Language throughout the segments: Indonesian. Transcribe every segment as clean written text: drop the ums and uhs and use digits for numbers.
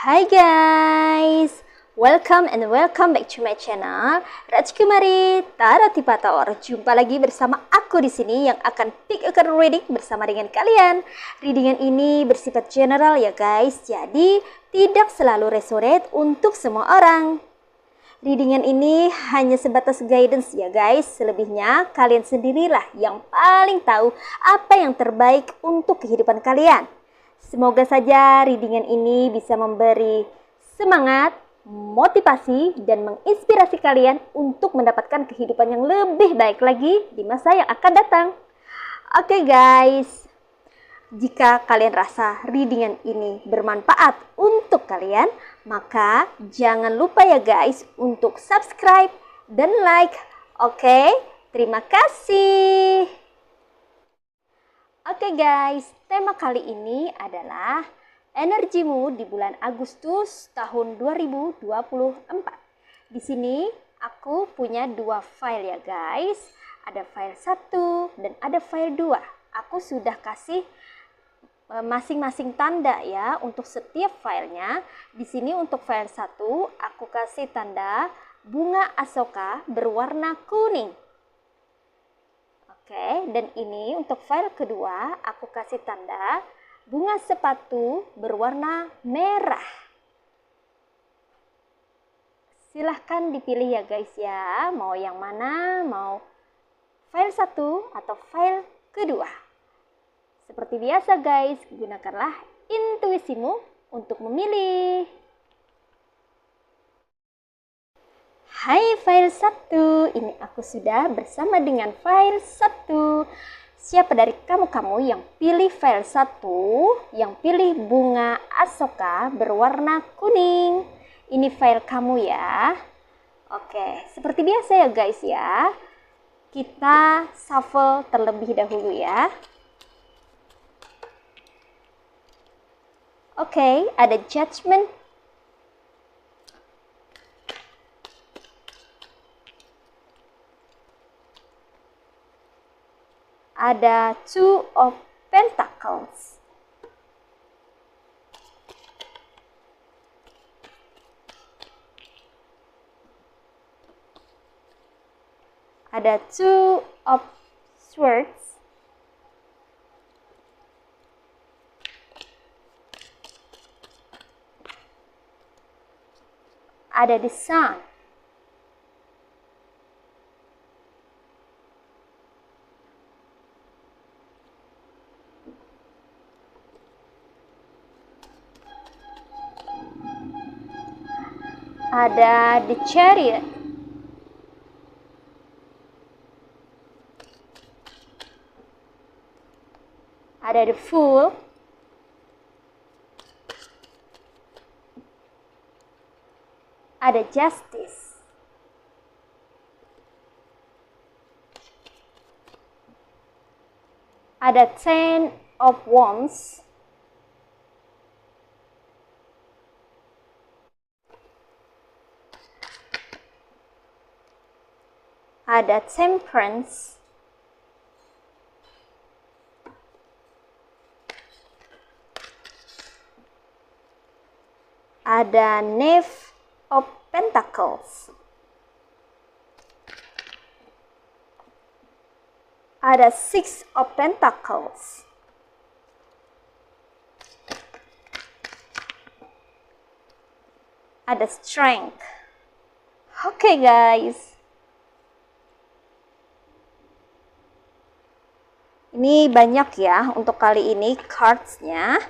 Hai guys, welcome back to my channel Rajkumari Tarot Tipator. Jumpa lagi bersama aku di sini yang akan pick a card reading bersama dengan kalian. Readingan ini bersifat general ya guys, jadi tidak selalu resonate untuk semua orang. Readingan ini hanya sebatas guidance ya guys. Selebihnya kalian sendirilah yang paling tahu apa yang terbaik untuk kehidupan kalian. Semoga saja readingan ini bisa memberi semangat, motivasi, dan menginspirasi kalian untuk mendapatkan kehidupan yang lebih baik lagi di masa yang akan datang. Oke guys, jika kalian rasa readingan ini bermanfaat untuk kalian, maka jangan lupa ya guys untuk subscribe dan like. Oke, terima kasih. Oke guys, tema kali ini adalah energimu di bulan Agustus tahun 2024. Di sini aku punya dua file ya guys. Ada file 1 dan ada file 2. Aku sudah kasih masing-masing tanda ya untuk setiap filenya. Di sini untuk file 1 aku kasih tanda bunga asoka berwarna kuning. Oke, dan ini untuk file kedua aku kasih tanda bunga sepatu berwarna merah. Silahkan dipilih ya guys ya, mau yang mana, mau file 1 atau file kedua. Seperti biasa guys, gunakanlah intuisimu untuk memilih. Hai file 1, ini aku sudah bersama dengan file 1. Siapa dari kamu yang pilih file 1, yang pilih bunga asoka berwarna kuning? Ini file kamu ya. Oke, seperti biasa ya guys ya. Kita shuffle terlebih dahulu ya. Oke, ada Judgment. Ada Two of Pentacles. Ada Two of Swords. Ada The Sun. Ada The Chariot. Ada The Fool. Ada Justice. Ada Ten of Wands. Ada Temperance. Ada Knave of Pentacles. Ada Six of Pentacles. Ada Strength. Oke guys. Ini banyak ya untuk kali ini cards-nya.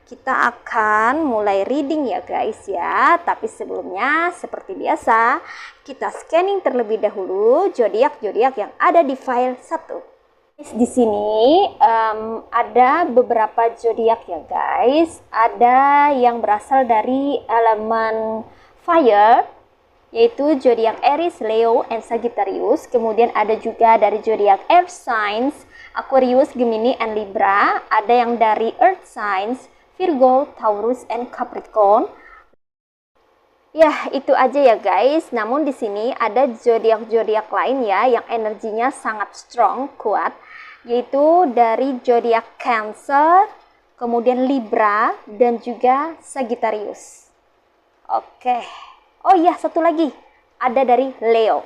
Kita akan mulai reading ya guys ya. Tapi sebelumnya seperti biasa kita scanning terlebih dahulu zodiak-zodiak yang ada di file 1. Di sini ada beberapa zodiak ya guys. Ada yang berasal dari elemen fire, yaitu zodiak Aries, Leo, and Sagittarius. Kemudian ada juga dari zodiak earth signs, Aquarius, Gemini, and Libra. Ada yang dari earth signs, Virgo, Taurus, and Capricorn. Ya, itu aja ya guys. Namun di sini ada zodiak-zodiak lain ya yang energinya sangat strong, kuat, yaitu dari zodiak Cancer, kemudian Libra, dan juga Sagittarius. Oke. Oh iya, satu lagi. Ada dari Leo.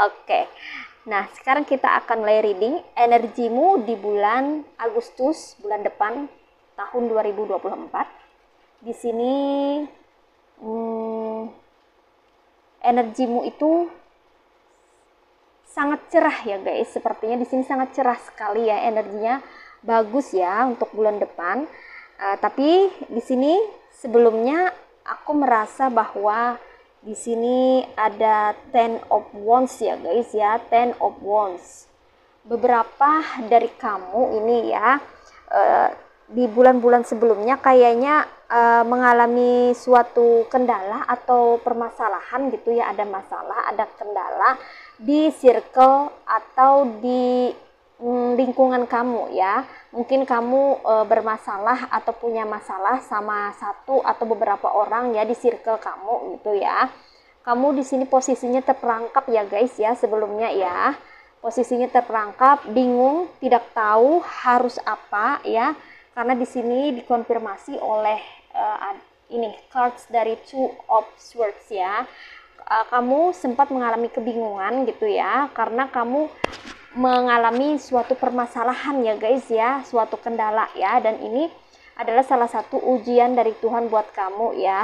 Oke. Nah, sekarang kita akan mulai reading energimu di bulan Agustus, bulan depan tahun 2024. Di sini energimu itu sangat cerah ya guys. Sepertinya di sini sangat cerah sekali ya, energinya bagus ya untuk bulan depan. Tapi di sini sebelumnya aku merasa bahwa di sini ada Ten of Wands ya guys ya, Ten of Wands. Beberapa dari kamu ini ya di bulan-bulan sebelumnya kayaknya mengalami suatu kendala atau permasalahan gitu ya, ada masalah, ada kendala di circle atau di lingkungan kamu ya. Mungkin kamu bermasalah atau punya masalah sama satu atau beberapa orang ya di circle kamu gitu ya. Kamu di sini posisinya terperangkap ya guys ya, sebelumnya ya. Posisinya terperangkap, bingung, tidak tahu harus apa ya. Karena di sini dikonfirmasi oleh ini cards dari Two of Swords ya. Kamu sempat mengalami kebingungan gitu ya, karena kamu mengalami suatu permasalahan ya guys ya, suatu kendala ya, dan ini adalah salah satu ujian dari Tuhan buat kamu ya.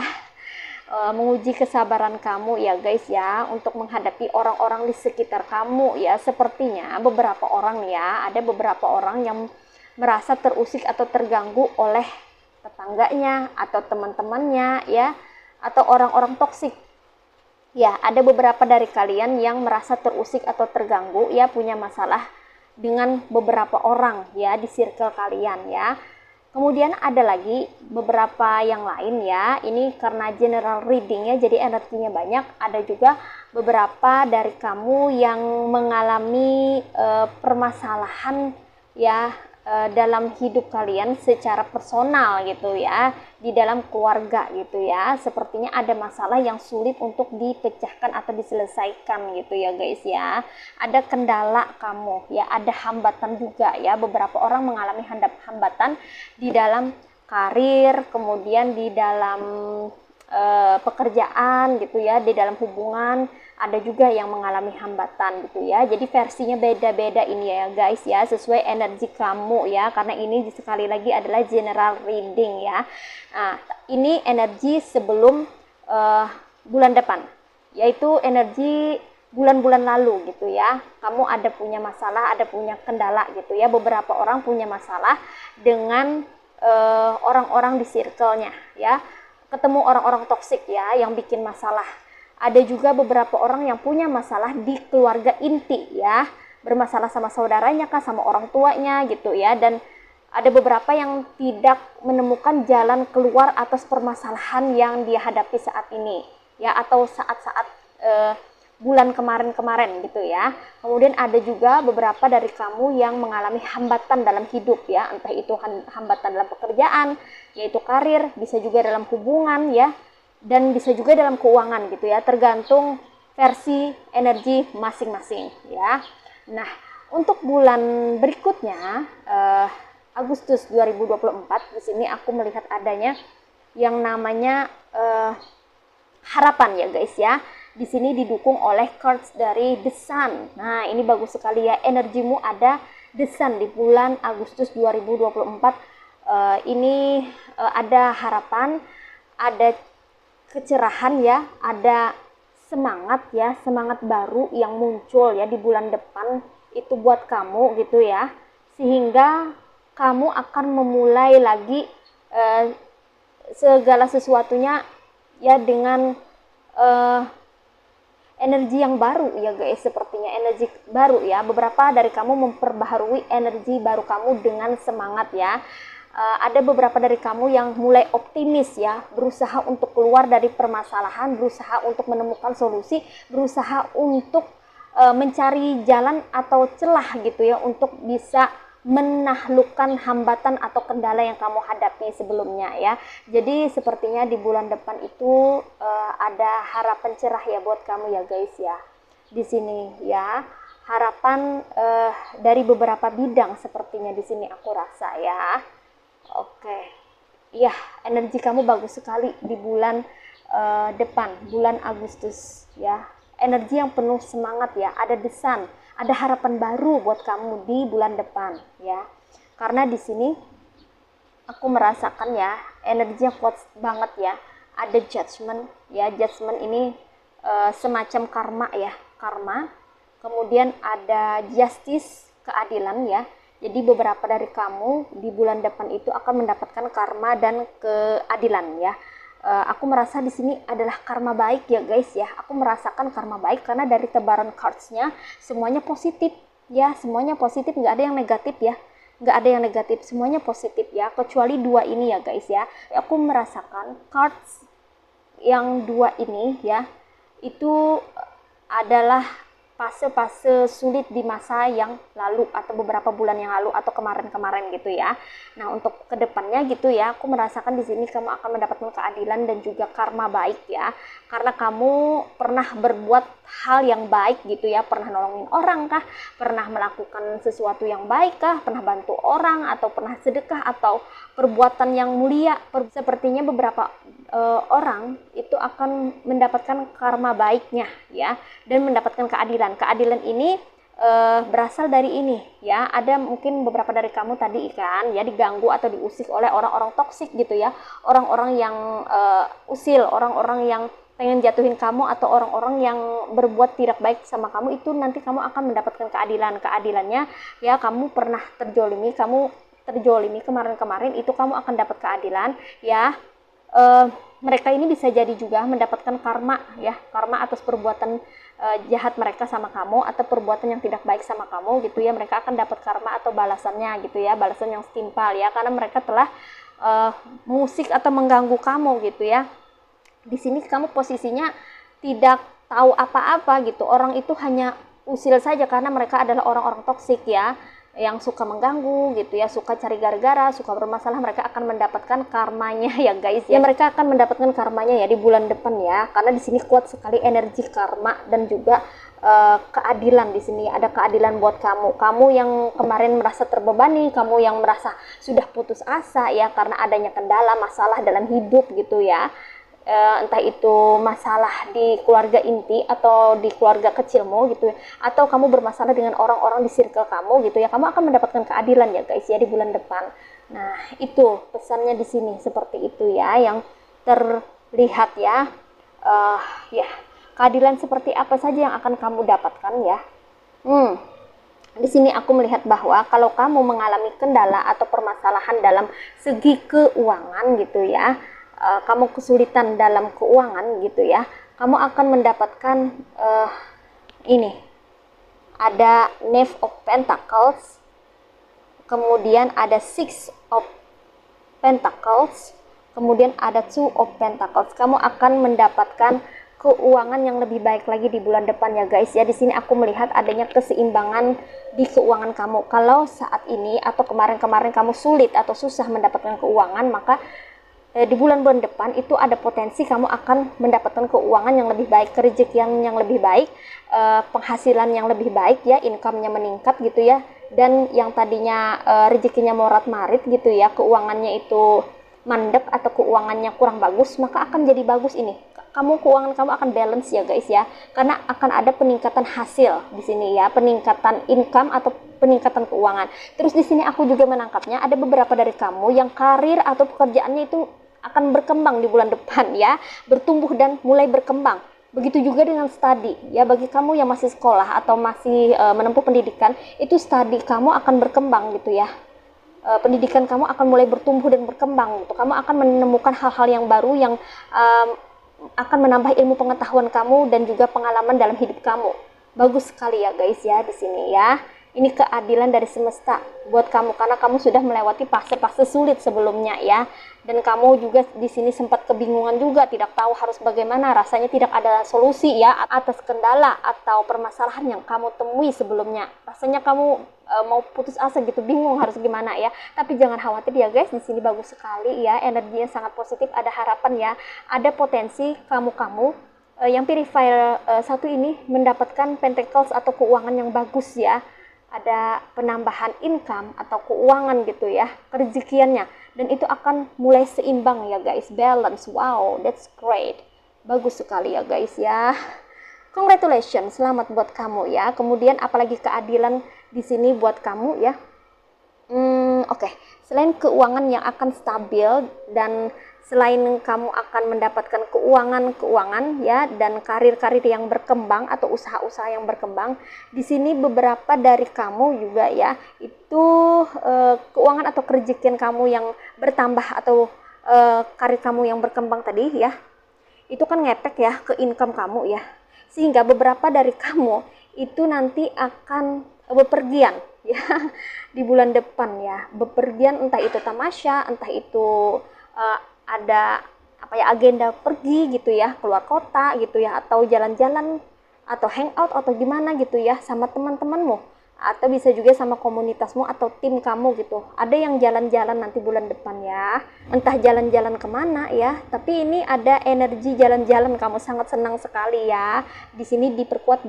Menguji kesabaran kamu ya guys ya, untuk menghadapi orang-orang di sekitar kamu ya. Sepertinya beberapa orang ya, ada beberapa orang yang merasa terusik atau terganggu oleh tetangganya atau teman-temannya ya, atau orang-orang toksik ya. Ada beberapa dari kalian yang merasa terusik atau terganggu ya, punya masalah dengan beberapa orang ya di circle kalian ya. Kemudian ada lagi beberapa yang lain ya, ini karena general reading ya, jadi energinya banyak. Ada juga beberapa dari kamu yang mengalami permasalahan ya dalam hidup kalian secara personal gitu ya, di dalam keluarga gitu ya. Sepertinya ada masalah yang sulit untuk dipecahkan atau diselesaikan gitu ya guys ya. Ada kendala kamu ya, ada hambatan juga ya. Beberapa orang mengalami hambatan di dalam karir, kemudian di dalam pekerjaan gitu ya, di dalam hubungan. Ada juga yang mengalami hambatan gitu ya. Jadi versinya beda-beda ini ya guys ya, sesuai energi kamu ya, karena ini sekali lagi adalah general reading ya. Nah, ini energi sebelum bulan depan, yaitu energi bulan-bulan lalu gitu ya. Kamu ada punya masalah, ada punya kendala gitu ya. Beberapa orang punya masalah dengan orang-orang di circle-nya ya. Ketemu orang-orang toksik ya yang bikin masalah. Ada juga beberapa orang yang punya masalah di keluarga inti ya, bermasalah sama saudaranya kah, sama orang tuanya gitu ya. Dan ada beberapa yang tidak menemukan jalan keluar atas permasalahan yang dia hadapi saat ini ya, atau saat-saat bulan kemarin-kemarin gitu ya. Kemudian ada juga beberapa dari kamu yang mengalami hambatan dalam hidup ya, entah itu hambatan dalam pekerjaan, yaitu karir, bisa juga dalam hubungan ya, dan bisa juga dalam keuangan gitu ya, tergantung versi energi masing-masing ya. Nah, untuk bulan berikutnya Agustus 2024, di sini aku melihat adanya yang namanya harapan ya guys ya. Di sini didukung oleh cards dari The Sun. Nah, ini bagus sekali ya, energimu ada The Sun di bulan Agustus 2024. Ini ada harapan, ada kecerahan ya, ada semangat ya, semangat baru yang muncul ya di bulan depan itu buat kamu gitu ya, sehingga kamu akan memulai lagi segala sesuatunya ya dengan energi yang baru ya guys, sepertinya energi baru ya. Beberapa dari kamu memperbaharui energi baru kamu dengan semangat ya. Ada beberapa dari kamu yang mulai optimis ya, berusaha untuk keluar dari permasalahan, berusaha untuk menemukan solusi, berusaha untuk mencari jalan atau celah gitu ya untuk bisa menaklukkan hambatan atau kendala yang kamu hadapi sebelumnya ya. Jadi sepertinya di bulan depan itu ada harapan cerah ya buat kamu ya guys ya. Di sini ya, harapan dari beberapa bidang sepertinya di sini aku rasa ya. Oke. Ya, energi kamu bagus sekali di bulan depan, bulan Agustus ya. Energi yang penuh semangat ya, ada desan, ada harapan baru buat kamu di bulan depan ya. Karena di sini aku merasakan ya energi yang kuat banget ya. Ada judgment ya, judgment ini semacam karma ya, karma. Kemudian ada justice, keadilan ya. Jadi beberapa dari kamu di bulan depan itu akan mendapatkan karma dan keadilan ya. Aku merasa di sini adalah karma baik ya guys ya. Aku merasakan karma baik karena dari tebaran cards-nya semuanya positif ya, semuanya positif, nggak ada yang negatif ya, nggak ada yang negatif, semuanya positif ya, kecuali dua ini ya guys ya. Aku merasakan cards yang dua ini ya, itu adalah fase-fase sulit di masa yang lalu atau beberapa bulan yang lalu atau kemarin-kemarin gitu ya. Nah, untuk kedepannya gitu ya, aku merasakan di sini kamu akan mendapatkan keadilan dan juga karma baik ya. Karena kamu pernah berbuat hal yang baik gitu ya, pernah nolongin orang kah, pernah melakukan sesuatu yang baik kah, pernah bantu orang atau pernah sedekah atau perbuatan yang mulia. Sepertinya beberapa orang itu akan mendapatkan karma baiknya ya, dan mendapatkan keadilan. Keadilan ini berasal dari ini ya. Ada mungkin beberapa dari kamu tadi kan ya diganggu atau diusik oleh orang-orang toksik gitu ya, orang-orang yang usil, orang-orang yang pengen jatuhin kamu atau orang-orang yang berbuat tidak baik sama kamu. Itu nanti kamu akan mendapatkan keadilan. Keadilannya ya, kamu pernah terjolimi, kemarin-kemarin itu kamu akan dapat keadilan ya. Mereka ini bisa jadi juga mendapatkan karma ya, karma atas perbuatan jahat mereka sama kamu atau perbuatan yang tidak baik sama kamu gitu ya. Mereka akan dapat karma atau balasannya gitu ya, balasan yang setimpal ya, karena mereka telah mengusik atau mengganggu kamu gitu ya. Di sini kamu posisinya tidak tahu apa-apa gitu, orang itu hanya usil saja karena mereka adalah orang-orang toksik ya, yang suka mengganggu gitu ya, suka cari gara-gara, suka bermasalah. Mereka akan mendapatkan karmanya ya guys ya. Mereka akan mendapatkan karmanya ya di bulan depan ya, karena di sini kuat sekali energi karma dan juga keadilan. Di sini ada keadilan buat kamu yang kemarin merasa terbebani, kamu yang merasa sudah putus asa ya karena adanya kendala masalah dalam hidup gitu ya. Entah itu masalah di keluarga inti atau di keluarga kecilmu gitu ya, atau kamu bermasalah dengan orang-orang di circle kamu gitu ya, kamu akan mendapatkan keadilan ya guys ya di bulan depan. Nah, itu pesannya di sini seperti itu ya yang terlihat ya. Ya, keadilan seperti apa saja yang akan kamu dapatkan ya. Di sini aku melihat bahwa kalau kamu mengalami kendala atau permasalahan dalam segi keuangan gitu ya, kamu kesulitan dalam keuangan gitu ya, kamu akan mendapatkan ini ada Knave of Pentacles, kemudian ada Six of Pentacles, kemudian ada Two of Pentacles. Kamu akan mendapatkan keuangan yang lebih baik lagi di bulan depan ya guys ya. Di sini aku melihat adanya keseimbangan di keuangan kamu. Kalau saat ini atau kemarin-kemarin kamu sulit atau susah mendapatkan keuangan, maka di bulan-bulan depan itu ada potensi kamu akan mendapatkan keuangan yang lebih baik, kerejekian yang lebih baik, penghasilan yang lebih baik ya, income-nya meningkat gitu ya. Dan yang tadinya rezekinya morat marit gitu ya, keuangannya itu mandek atau keuangannya kurang bagus, maka akan jadi bagus ini. Keuangan kamu akan balance ya guys ya, karena akan ada peningkatan hasil di sini ya, peningkatan income atau peningkatan keuangan. Terus di sini aku juga menangkapnya ada beberapa dari kamu yang karir atau pekerjaannya itu akan berkembang di bulan depan ya, bertumbuh dan mulai berkembang. Begitu juga dengan studi ya, bagi kamu yang masih sekolah atau masih menempuh pendidikan, itu studi kamu akan berkembang gitu ya. Pendidikan kamu akan mulai bertumbuh dan berkembang gitu. Kamu akan menemukan hal-hal yang baru yang akan menambah ilmu pengetahuan kamu dan juga pengalaman dalam hidup kamu. Bagus sekali ya guys ya di sini ya. Ini keadilan dari semesta buat kamu karena kamu sudah melewati fase-fase sulit sebelumnya ya. Dan kamu juga di sini sempat kebingungan juga, tidak tahu harus bagaimana, rasanya tidak ada solusi ya atas kendala atau permasalahan yang kamu temui sebelumnya. Rasanya kamu mau putus asa gitu, bingung harus gimana ya. Tapi jangan khawatir ya guys, di sini bagus sekali ya, energinya sangat positif, ada harapan ya. Ada potensi kamu yang purifier satu ini mendapatkan pentacles atau keuangan yang bagus ya. Ada penambahan income atau keuangan gitu ya, kerezekiannya, dan itu akan mulai seimbang ya guys, balance. Wow, that's great, bagus sekali ya guys ya. Congratulations, selamat buat kamu ya. Kemudian apalagi keadilan di sini buat kamu ya. Oke. Selain keuangan yang akan stabil dan selain kamu akan mendapatkan keuangan ya dan karir-karir yang berkembang atau usaha-usaha yang berkembang, di sini beberapa dari kamu juga ya itu keuangan atau kerezekian kamu yang bertambah atau karir kamu yang berkembang tadi ya, itu kan ngepek ya ke income kamu ya, sehingga beberapa dari kamu itu nanti akan bepergian ya di bulan depan ya, bepergian entah itu tamasya, entah itu ada apa ya agenda pergi gitu ya, keluar kota gitu ya, atau jalan-jalan atau hangout atau gimana gitu ya sama teman-temanmu, atau bisa juga sama komunitasmu atau tim kamu gitu. Ada yang jalan-jalan nanti bulan depan ya, entah jalan-jalan kemana ya, tapi ini ada energi jalan-jalan, kamu sangat senang sekali ya. Di sini diperkuat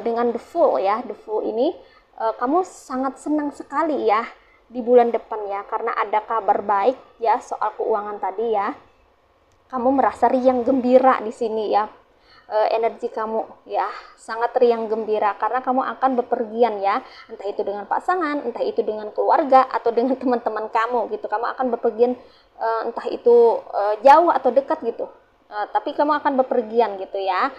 dengan the Fool ya, the Fool ini kamu sangat senang sekali ya di bulan depan ya, karena ada kabar baik ya soal keuangan tadi ya. Kamu merasa riang gembira di sini ya. Energi kamu ya sangat riang gembira karena kamu akan bepergian ya, entah itu dengan pasangan, entah itu dengan keluarga atau dengan teman-teman kamu gitu. Kamu akan bepergian entah itu jauh atau dekat gitu. Tapi kamu akan bepergian gitu ya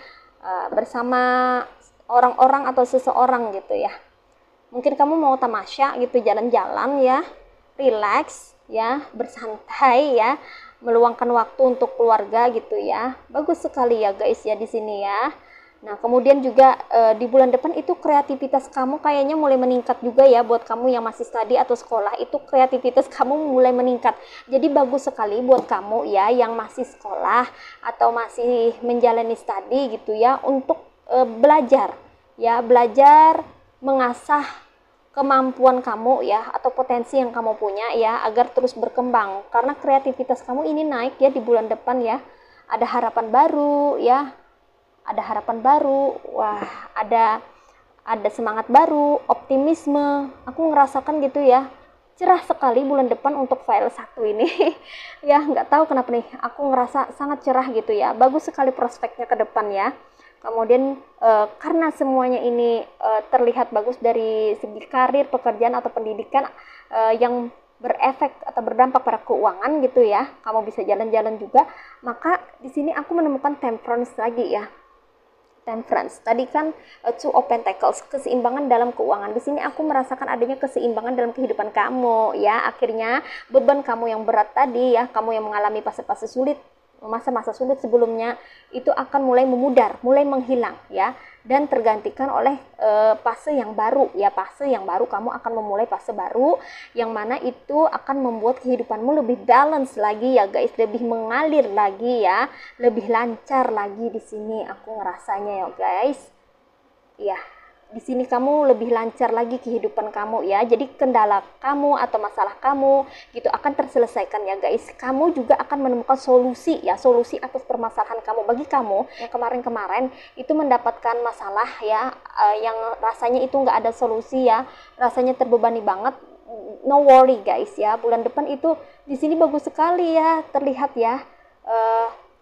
bersama orang-orang atau seseorang gitu ya. Mungkin kamu mau tamasya gitu, jalan-jalan ya, relax ya, bersantai ya, meluangkan waktu untuk keluarga gitu ya. Bagus sekali ya guys ya di sini ya. Nah, kemudian juga di bulan depan itu kreativitas kamu kayaknya mulai meningkat juga ya, buat kamu yang masih studi atau sekolah, itu kreativitas kamu mulai meningkat. Jadi bagus sekali buat kamu ya yang masih sekolah atau masih menjalani studi gitu ya, untuk belajar ya, belajar mengasah kemampuan kamu ya atau potensi yang kamu punya ya agar terus berkembang, karena kreativitas kamu ini naik ya di bulan depan ya. Ada harapan baru ya, ada harapan baru, wah ada semangat baru, optimisme. Aku ngerasakan gitu ya, cerah sekali bulan depan untuk file satu ini ya, nggak tahu kenapa nih aku ngerasa sangat cerah gitu ya. Bagus sekali prospeknya ke depan ya. Kemudian karena semuanya ini terlihat bagus dari segi karir, pekerjaan atau pendidikan yang berefek atau berdampak pada keuangan gitu ya, kamu bisa jalan-jalan juga. Maka di sini aku menemukan temperance lagi ya. Temperance tadi kan Two of Pentacles, keseimbangan dalam keuangan. Di sini aku merasakan adanya keseimbangan dalam kehidupan kamu ya. Akhirnya beban kamu yang berat tadi ya, kamu yang mengalami fase-fase sulit, masa-masa sulit sebelumnya, itu akan mulai memudar, mulai menghilang ya, dan tergantikan oleh fase yang baru ya. Fase yang baru, kamu akan memulai fase baru yang mana itu akan membuat kehidupanmu lebih balance lagi ya guys, lebih mengalir lagi ya, lebih lancar lagi. Di sini aku ngerasanya ya guys ya, di sini kamu lebih lancar lagi kehidupan kamu ya. Jadi kendala kamu atau masalah kamu gitu akan terselesaikan ya guys. Kamu juga akan menemukan solusi ya, solusi atas permasalahan kamu. Bagi kamu yang kemarin-kemarin itu mendapatkan masalah ya, yang rasanya itu nggak ada solusi ya, rasanya terbebani banget, no worry guys ya. Bulan depan itu di sini bagus sekali ya, terlihat ya.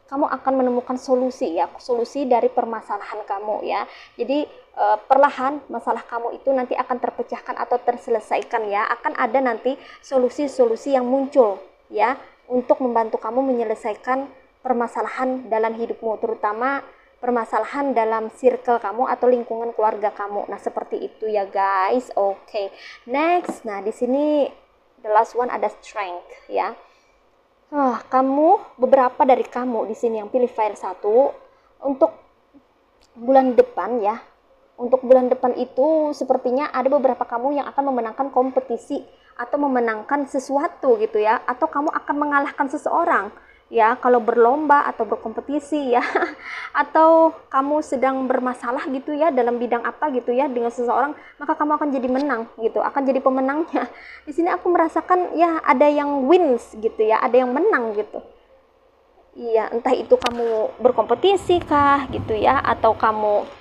Kamu akan menemukan solusi ya, solusi dari permasalahan kamu ya. Jadi perlahan masalah kamu itu nanti akan terpecahkan atau terselesaikan ya. Akan ada nanti solusi-solusi yang muncul ya untuk membantu kamu menyelesaikan permasalahan dalam hidupmu, terutama permasalahan dalam circle kamu atau lingkungan keluarga kamu. Nah, seperti itu ya guys. Oke. Next. Nah, di sini the last one ada strength ya. Beberapa dari kamu di sini yang pilih file 1 untuk bulan depan ya. Untuk bulan depan itu sepertinya ada beberapa kamu yang akan memenangkan kompetisi atau memenangkan sesuatu gitu ya, atau kamu akan mengalahkan seseorang ya kalau berlomba atau berkompetisi ya. Atau kamu sedang bermasalah gitu ya dalam bidang apa gitu ya dengan seseorang, maka kamu akan jadi menang gitu, akan jadi pemenangnya. Di sini aku merasakan ya ada yang wins gitu ya, ada yang menang gitu. Iya, entah itu kamu berkompetisi kah gitu ya, atau kamu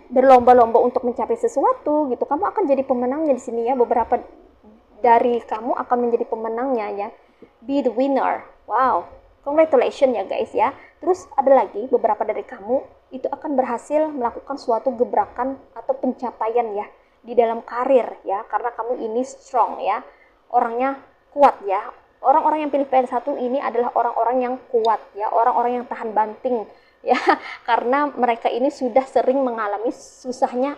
berlomba-lomba untuk mencapai sesuatu gitu, kamu akan jadi pemenangnya di sini ya. Beberapa dari kamu akan menjadi pemenangnya ya. Be the winner. Wow, congratulations ya guys ya. Terus ada lagi beberapa dari kamu itu akan berhasil melakukan suatu gebrakan atau pencapaian ya di dalam karir ya, karena kamu ini strong ya, orangnya kuat ya. Orang-orang yang pilih PN1 ini adalah orang-orang yang kuat ya, orang-orang yang tahan banting ya, karena mereka ini sudah sering mengalami susahnya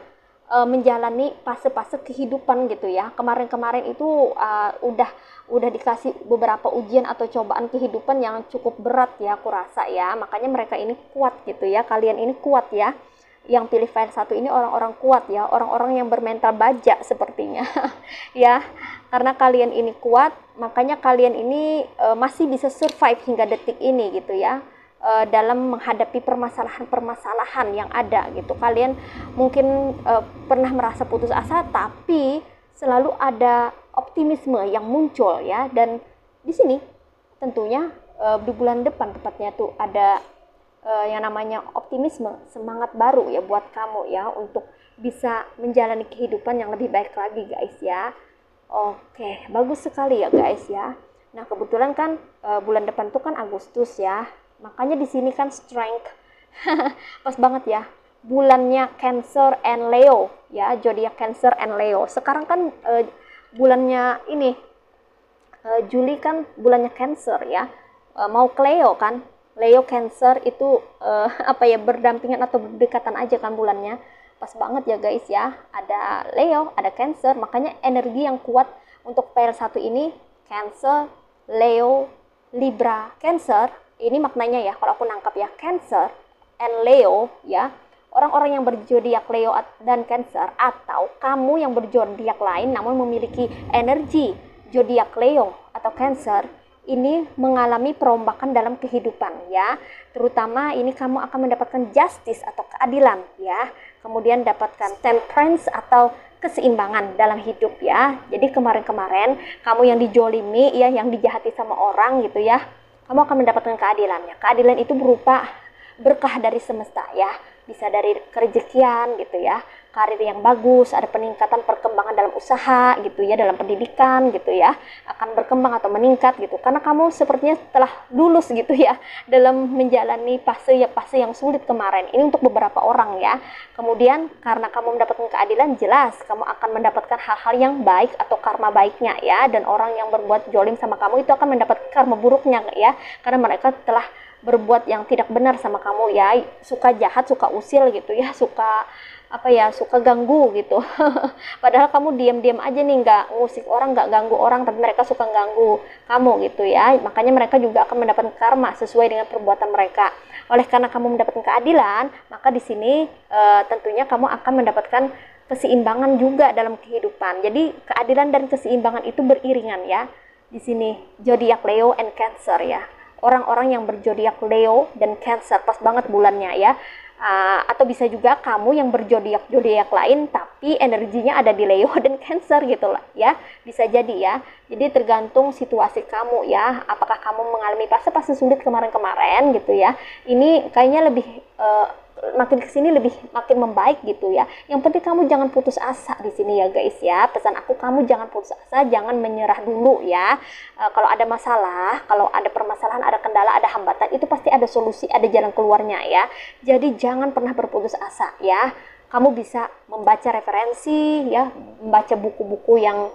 menjalani fase-fase kehidupan gitu ya. Kemarin-kemarin itu udah dikasih beberapa ujian atau cobaan kehidupan yang cukup berat ya, aku rasa ya. Makanya mereka ini kuat gitu ya. Kalian ini kuat ya. Yang pilih file 1 ini orang-orang kuat ya, orang-orang yang bermental baja sepertinya. Ya, karena kalian ini kuat, makanya kalian ini masih bisa survive hingga detik ini gitu ya. Dalam menghadapi permasalahan-permasalahan yang ada gitu. Kalian mungkin pernah merasa putus asa, tapi selalu ada optimisme yang muncul ya. Dan di sini tentunya di bulan depan tepatnya tuh ada yang namanya optimisme, semangat baru ya buat kamu ya untuk bisa menjalani kehidupan yang lebih baik lagi guys ya. Oke, bagus sekali ya guys ya. Nah, kebetulan kan bulan depan tuh kan Agustus ya. Makanya di sini kan strength. Pas banget ya. Bulannya Cancer and Leo ya, zodiak Cancer and Leo. Sekarang kan bulannya ini Juli kan bulannya Cancer ya. Mau ke Leo kan. Leo Cancer itu berdampingan atau berdekatan aja kan bulannya. Pas banget ya guys ya. Ada Leo, ada Cancer, makanya energi yang kuat untuk PL1 ini Cancer, Leo, Libra, Cancer. Ini maknanya ya, kalau aku nangkap ya, Cancer and Leo ya, orang-orang yang berzodiak Leo dan Cancer, atau kamu yang berzodiak lain namun memiliki energi zodiak Leo atau Cancer, ini mengalami perombakan dalam kehidupan ya. Terutama ini kamu akan mendapatkan justice atau keadilan ya. Kemudian dapatkan temperance atau keseimbangan dalam hidup ya. Jadi kemarin-kemarin kamu yang dijolimi ya, yang dijahati sama orang gitu ya, kamu akan mendapatkan keadilannya. Keadilan itu berupa berkah dari semesta ya. Bisa dari kerejekian gitu ya, karir yang bagus, ada peningkatan perkembangan dalam usaha gitu ya, dalam pendidikan gitu ya, akan berkembang atau meningkat gitu. Karena kamu sepertinya telah lulus gitu ya dalam menjalani fase yang sulit kemarin. Ini untuk beberapa orang ya. Kemudian karena kamu mendapatkan keadilan, jelas kamu akan mendapatkan hal-hal yang baik atau karma baiknya ya. Dan orang yang berbuat jolim sama kamu itu akan mendapat karma buruknya ya, karena mereka telah berbuat yang tidak benar sama kamu ya, suka jahat, suka usil gitu ya, suka suka ganggu gitu. Padahal kamu diam-diam aja nih, nggak ngusik orang, nggak ganggu orang, tapi mereka suka ganggu kamu gitu ya. Makanya mereka juga akan mendapatkan karma sesuai dengan perbuatan mereka. Oleh karena kamu mendapatkan keadilan, maka di sini tentunya kamu akan mendapatkan keseimbangan juga dalam kehidupan. Jadi keadilan dan keseimbangan itu beriringan ya. Di sini zodiak Leo and Cancer ya. Orang-orang yang berzodiak Leo dan Cancer, pas banget bulannya ya. Atau bisa juga kamu yang berzodiak lain tapi energinya ada di Leo dan Cancer gitu lah ya, bisa jadi ya. Jadi tergantung situasi kamu ya, apakah kamu mengalami fase-fase sulit kemarin-kemarin gitu ya, ini kayaknya lebih makin kesini makin membaik gitu ya. Yang penting kamu jangan putus asa di sini ya guys ya. Pesan aku, kamu jangan putus asa, jangan menyerah dulu ya. Kalau ada masalah, kalau ada permasalahan, ada kendala, ada hambatan, itu pasti ada solusi, ada jalan keluarnya ya. Jadi jangan pernah berputus asa ya. Kamu bisa membaca referensi ya, membaca buku-buku yang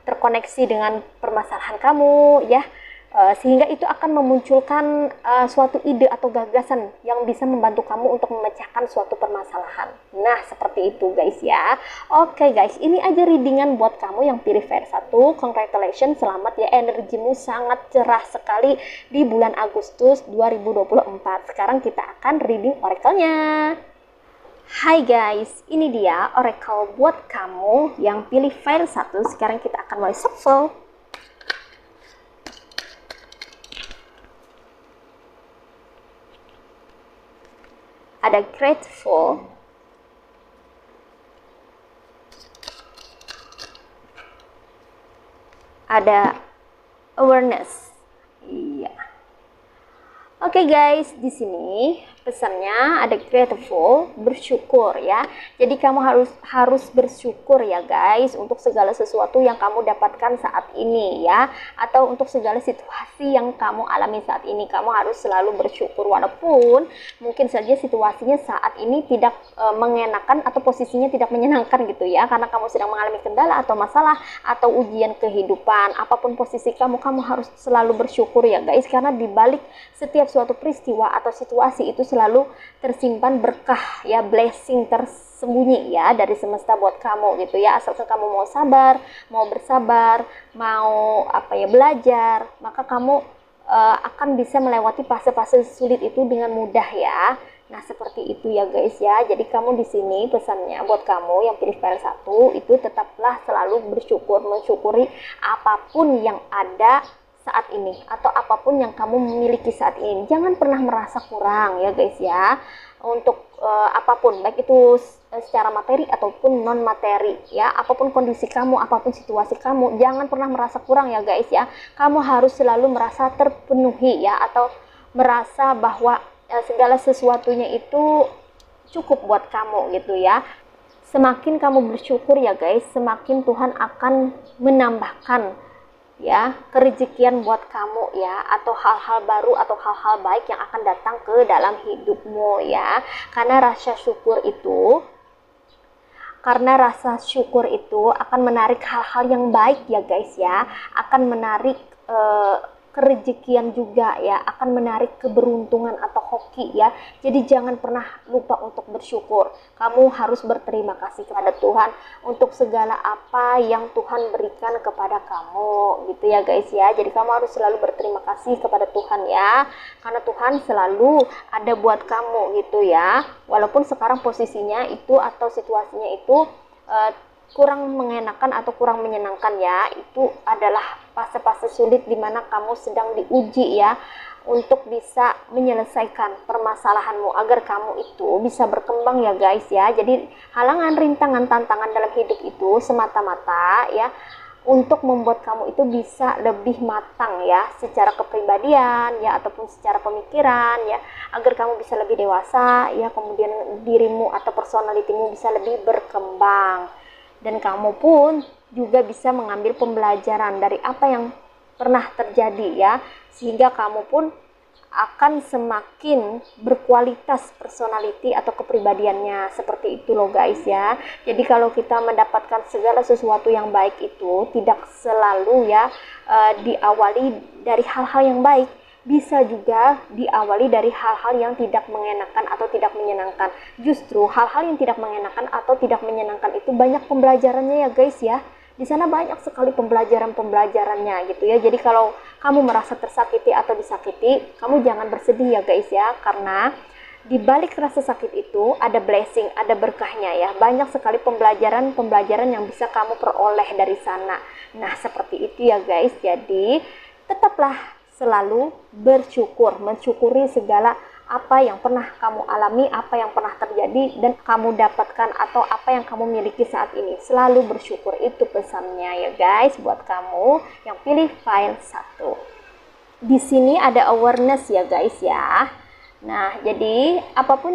terkoneksi dengan permasalahan kamu ya. sehingga itu akan memunculkan suatu ide atau gagasan yang bisa membantu kamu untuk memecahkan suatu permasalahan. Nah, seperti itu guys ya. Oke guys, ini aja readingan buat kamu yang pilih file 1. Congratulations, selamat ya, energimu sangat cerah sekali di bulan Agustus 2024. Sekarang kita akan reading oracle-nya. Hai guys, ini dia oracle buat kamu yang pilih file 1. Sekarang kita akan mulai shuffle. Ada grateful, ada awareness. Iya. Oke guys, di sini pesannya ada grateful, bersyukur ya. Jadi kamu harus bersyukur ya guys untuk segala sesuatu yang kamu dapatkan saat ini ya, atau untuk segala situasi yang kamu alami saat ini. Kamu harus selalu bersyukur walaupun mungkin saja situasinya saat ini tidak mengenakan atau posisinya tidak menyenangkan gitu ya, karena kamu sedang mengalami kendala atau masalah atau ujian kehidupan. Apapun posisi kamu harus selalu bersyukur ya guys, karena di balik setiap suatu peristiwa atau situasi itu selalu tersimpan berkah ya, blessing tersembunyi ya dari semesta buat kamu gitu ya. Asalkan kamu mau sabar, mau bersabar, mau belajar, maka kamu akan bisa melewati fase-fase sulit itu dengan mudah ya. Nah, seperti itu ya guys ya. Jadi kamu di sini pesannya buat kamu yang pilih file 1 itu tetaplah selalu bersyukur, mensyukuri apapun yang ada saat ini atau apapun yang kamu miliki saat ini. Jangan pernah merasa kurang ya guys ya, untuk apapun, baik itu secara materi ataupun non materi ya. Apapun kondisi kamu, apapun situasi kamu, jangan pernah merasa kurang ya guys ya. Kamu harus selalu merasa terpenuhi ya, atau merasa bahwa segala sesuatunya itu cukup buat kamu gitu ya. Semakin kamu bersyukur ya guys, semakin Tuhan akan menambahkan ya kerejekian buat kamu ya, atau hal-hal baru atau hal-hal baik yang akan datang ke dalam hidupmu ya. Karena rasa syukur itu akan menarik hal-hal yang baik ya guys ya, akan menarik kerejekian juga ya, akan menarik keberuntungan atau hoki ya. Jadi jangan pernah lupa untuk bersyukur. Kamu harus berterima kasih kepada Tuhan untuk segala apa yang Tuhan berikan kepada kamu gitu ya guys ya. Jadi kamu harus selalu berterima kasih kepada Tuhan ya, karena Tuhan selalu ada buat kamu gitu ya. Walaupun sekarang posisinya itu atau situasinya itu kurang mengenakan atau kurang menyenangkan ya, itu adalah fase-fase sulit di mana kamu sedang diuji ya, untuk bisa menyelesaikan permasalahanmu agar kamu itu bisa berkembang ya guys ya. Jadi halangan, rintangan, tantangan dalam hidup itu semata-mata ya untuk membuat kamu itu bisa lebih matang ya, secara kepribadian ya ataupun secara pemikiran ya, agar kamu bisa lebih dewasa ya, kemudian dirimu atau personalitimu bisa lebih berkembang. Dan kamu pun juga bisa mengambil pembelajaran dari apa yang pernah terjadi ya, sehingga kamu pun akan semakin berkualitas personality atau kepribadiannya. Seperti itu loh guys ya. Jadi kalau kita mendapatkan segala sesuatu yang baik itu tidak selalu ya diawali dari hal-hal yang baik, bisa juga diawali dari hal-hal yang tidak mengenakan atau tidak menyenangkan. Justru hal-hal yang tidak mengenakan atau tidak menyenangkan itu banyak pembelajarannya ya guys ya. Di sana banyak sekali pembelajarannya gitu ya. Jadi kalau kamu merasa tersakiti atau disakiti, kamu jangan bersedih ya guys ya, karena di balik rasa sakit itu ada blessing, ada berkahnya ya. Banyak sekali pembelajaran yang bisa kamu peroleh dari sana. Nah, seperti itu ya guys. Jadi tetaplah selalu bersyukur, mensyukuri segala apa yang pernah kamu alami, apa yang pernah terjadi dan kamu dapatkan atau apa yang kamu miliki saat ini. Selalu bersyukur, itu pesannya ya guys buat kamu yang pilih file 1. Di sini ada awareness ya guys ya. Nah, jadi apapun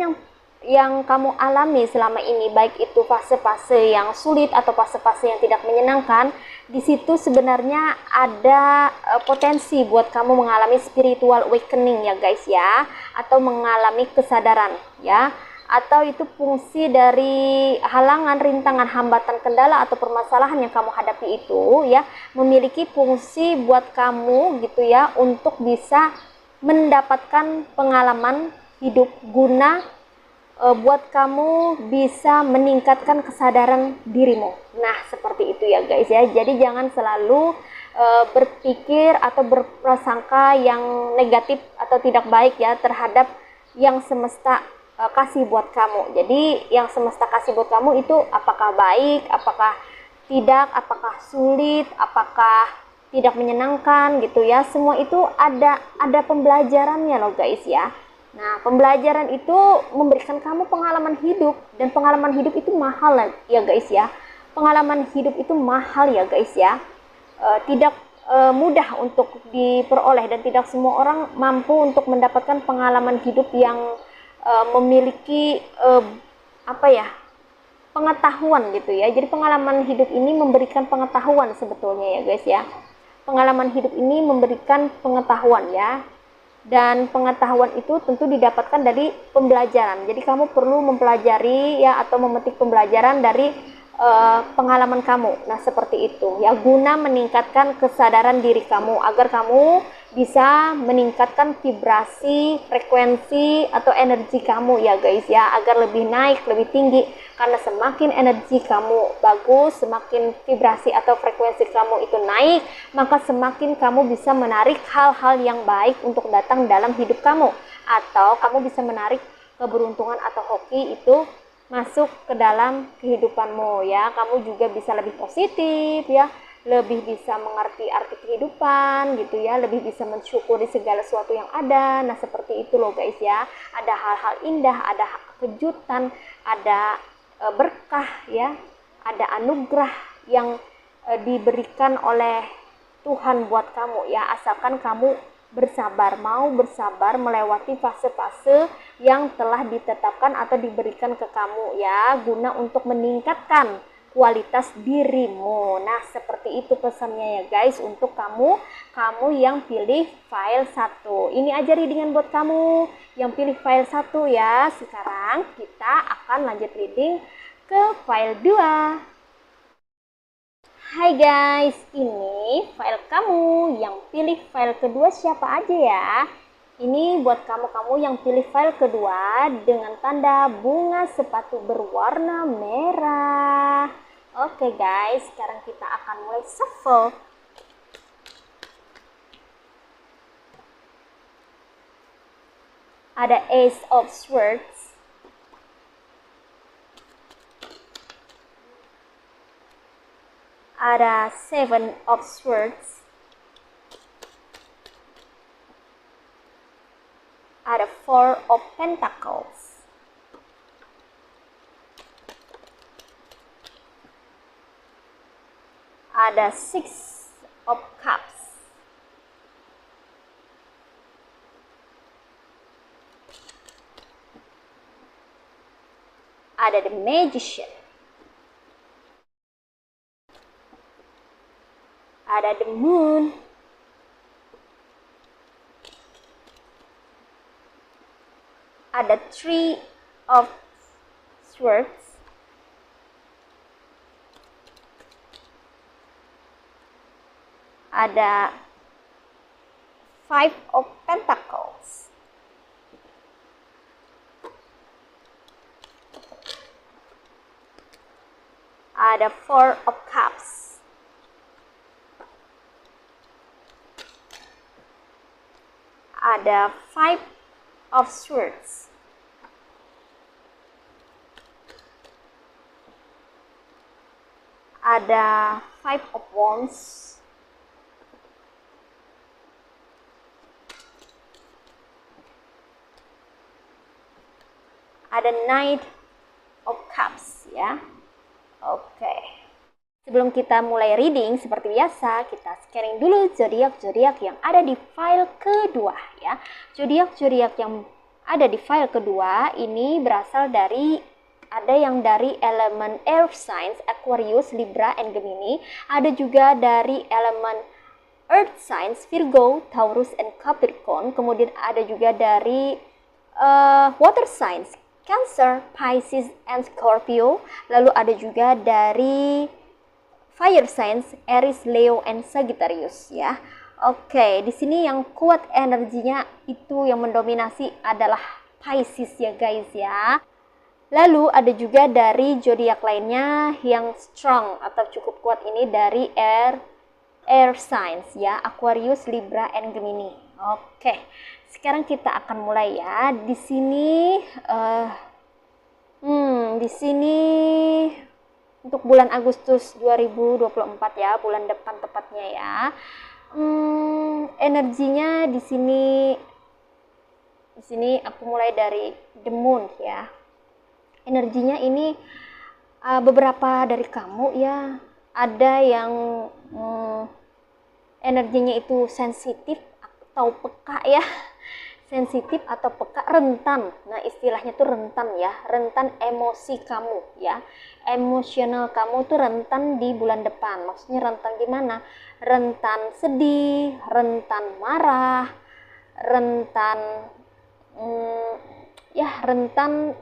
yang kamu alami selama ini, baik itu fase-fase yang sulit atau fase-fase yang tidak menyenangkan, di situ sebenarnya ada potensi buat kamu mengalami spiritual awakening ya guys ya, atau mengalami kesadaran ya, atau itu fungsi dari halangan, rintangan, hambatan, kendala atau permasalahan yang kamu hadapi itu ya memiliki fungsi buat kamu gitu ya untuk bisa mendapatkan pengalaman hidup guna buat kamu bisa meningkatkan kesadaran dirimu. Nah, seperti itu ya guys ya. Jadi jangan selalu berpikir atau berprasangka yang negatif atau tidak baik ya terhadap yang semesta kasih buat kamu. Jadi yang semesta kasih buat kamu itu apakah baik, apakah tidak, apakah sulit, apakah tidak menyenangkan gitu ya. Semua itu ada pembelajarannya loh guys ya. Nah, pembelajaran itu memberikan kamu pengalaman hidup dan pengalaman hidup itu mahal ya guys ya. Pengalaman hidup itu mahal ya guys ya. Tidak mudah untuk diperoleh dan tidak semua orang mampu untuk mendapatkan pengalaman hidup yang memiliki apa ya? Pengetahuan gitu ya. Jadi pengalaman hidup ini memberikan pengetahuan sebetulnya ya guys ya. Pengalaman hidup ini memberikan pengetahuan ya. Dan pengetahuan itu tentu didapatkan dari pembelajaran. Jadi kamu perlu mempelajari ya atau memetik pembelajaran dari pengalaman kamu. Nah, seperti itu ya guna meningkatkan kesadaran diri kamu agar kamu bisa meningkatkan vibrasi, frekuensi atau energi kamu ya guys ya agar lebih naik, lebih tinggi. Karena semakin energi kamu bagus, semakin vibrasi atau frekuensi kamu itu naik, maka semakin kamu bisa menarik hal-hal yang baik untuk datang dalam hidup kamu. Atau kamu bisa menarik keberuntungan atau hoki itu masuk ke dalam kehidupanmu ya. Kamu juga bisa lebih positif ya, lebih bisa mengerti arti kehidupan gitu ya, lebih bisa mensyukuri segala sesuatu yang ada. Nah, seperti itu loh guys ya. Ada hal-hal indah, ada kejutan, ada berkah ya, ada anugerah yang diberikan oleh Tuhan buat kamu ya, asalkan kamu bersabar, mau bersabar melewati fase-fase yang telah ditetapkan atau diberikan ke kamu ya, guna untuk meningkatkan kualitas dirimu. Nah, seperti itu pesannya ya guys untuk kamu yang pilih file 1. Ini aja readingan buat kamu yang pilih file 1 ya. Sekarang kita akan lanjut reading ke file 2. Hai guys, ini file kamu yang pilih file kedua siapa aja ya? Ini buat kamu yang pilih file kedua dengan tanda bunga sepatu berwarna merah. Oke guys, sekarang kita akan mulai shuffle. Ada Ace of Swords, ada Seven of Swords, ada Four of Pentacles, ada Six of Cups, ada The Magician, ada The Moon, ada Three of Swords, ada Five of Pentacles, ada Four of Cups, ada Five of Swords, ada Five of Wands, ada Knight of Cups ya. Oke. Sebelum kita mulai reading, seperti biasa, kita scanning dulu zodiak-zodiak yang ada di file kedua ya. Zodiak-zodiak yang ada di file kedua ini berasal dari ada yang dari elemen Air Signs, Aquarius, Libra, and Gemini. Ada juga dari elemen Earth Signs, Virgo, Taurus, and Capricorn. Kemudian ada juga dari Water Signs, Cancer, Pisces, and Scorpio. Lalu ada juga dari fire signs Aries, Leo, and Sagittarius ya. Oke, di sini yang kuat energinya itu yang mendominasi adalah Pisces ya guys ya. Lalu ada juga dari zodiak lainnya yang strong atau cukup kuat ini dari air signs ya, Aquarius, Libra, and Gemini. Oke, sekarang kita akan mulai ya. Di sini untuk bulan Agustus 2024 ya, bulan depan tepatnya ya. Energinya di sini aku mulai dari the moon ya. Energinya ini beberapa dari kamu ya, ada yang energinya itu sensitif atau peka ya. Sensitif atau peka, rentan. Nah, istilahnya tuh rentan ya, rentan emosi kamu ya. Emosional kamu tuh rentan di bulan depan. Maksudnya rentan gimana? Rentan sedih, rentan marah, rentan rentan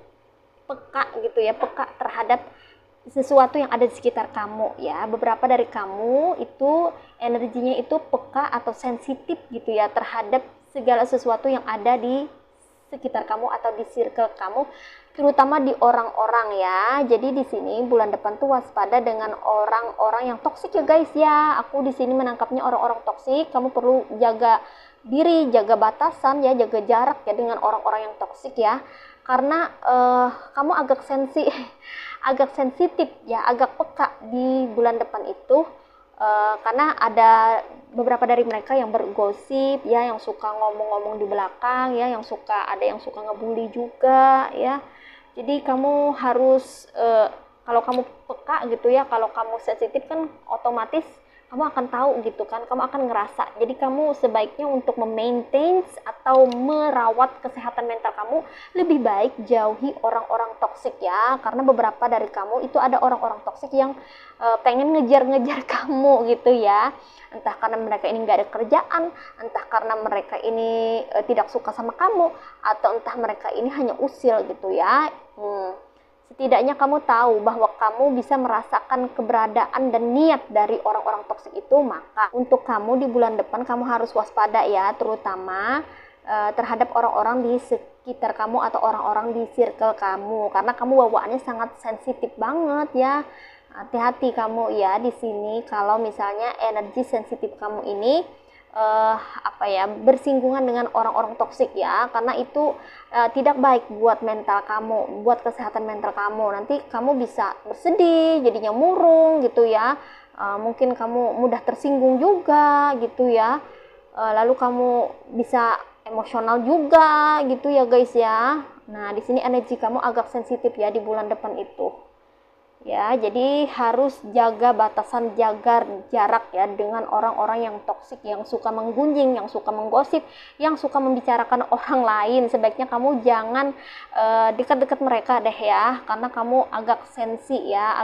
peka gitu ya, peka terhadap sesuatu yang ada di sekitar kamu ya. Beberapa dari kamu itu energinya itu peka atau sensitif gitu ya terhadap segala sesuatu yang ada di sekitar kamu atau di circle kamu, terutama di orang-orang ya. Jadi di sini bulan depan tuh waspada dengan orang-orang yang toksik ya guys ya. Aku di sini menangkapnya orang-orang toksik. Kamu perlu jaga diri, jaga batasan ya, jaga jarak ya dengan orang-orang yang toksik ya. Karena kamu agak sensitif ya, agak peka di bulan depan itu. Karena ada beberapa dari mereka yang bergosip ya, yang suka ngomong-ngomong di belakang ya, ada yang suka ngebully juga ya. Jadi kamu harus kalau kamu peka gitu ya, kalau kamu sensitif kan otomatis kamu akan tahu gitu kan, kamu akan ngerasa. Jadi kamu sebaiknya untuk memaintain atau merawat kesehatan mental kamu, lebih baik jauhi orang-orang toksik ya. Karena beberapa dari kamu itu ada orang-orang toksik yang pengen ngejar-ngejar kamu gitu ya. Entah karena mereka ini nggak ada kerjaan, entah karena mereka ini tidak suka sama kamu, atau entah mereka ini hanya usil gitu ya. Setidaknya kamu tahu bahwa kamu bisa merasakan keberadaan dan niat dari orang-orang toksik itu. Maka untuk kamu di bulan depan kamu harus waspada ya, terutama terhadap orang-orang di sekitar kamu atau orang-orang di circle kamu, karena kamu bawaannya sangat sensitif banget ya. Hati-hati kamu ya di sini kalau misalnya energi sensitif kamu ini bersinggungan dengan orang-orang toksik ya, karena itu tidak baik buat mental kamu, buat kesehatan mental kamu. Nanti kamu bisa bersedih, jadinya murung gitu ya. Mungkin kamu mudah tersinggung juga gitu ya. Lalu kamu bisa emosional juga gitu ya guys ya. Nah, di sini energi kamu agak sensitif ya di bulan depan itu. Ya, jadi harus jaga batasan, jaga jarak ya dengan orang-orang yang toksik, yang suka menggunjing, yang suka menggosip, yang suka membicarakan orang lain. Sebaiknya kamu jangan dekat-dekat mereka deh ya, karena kamu agak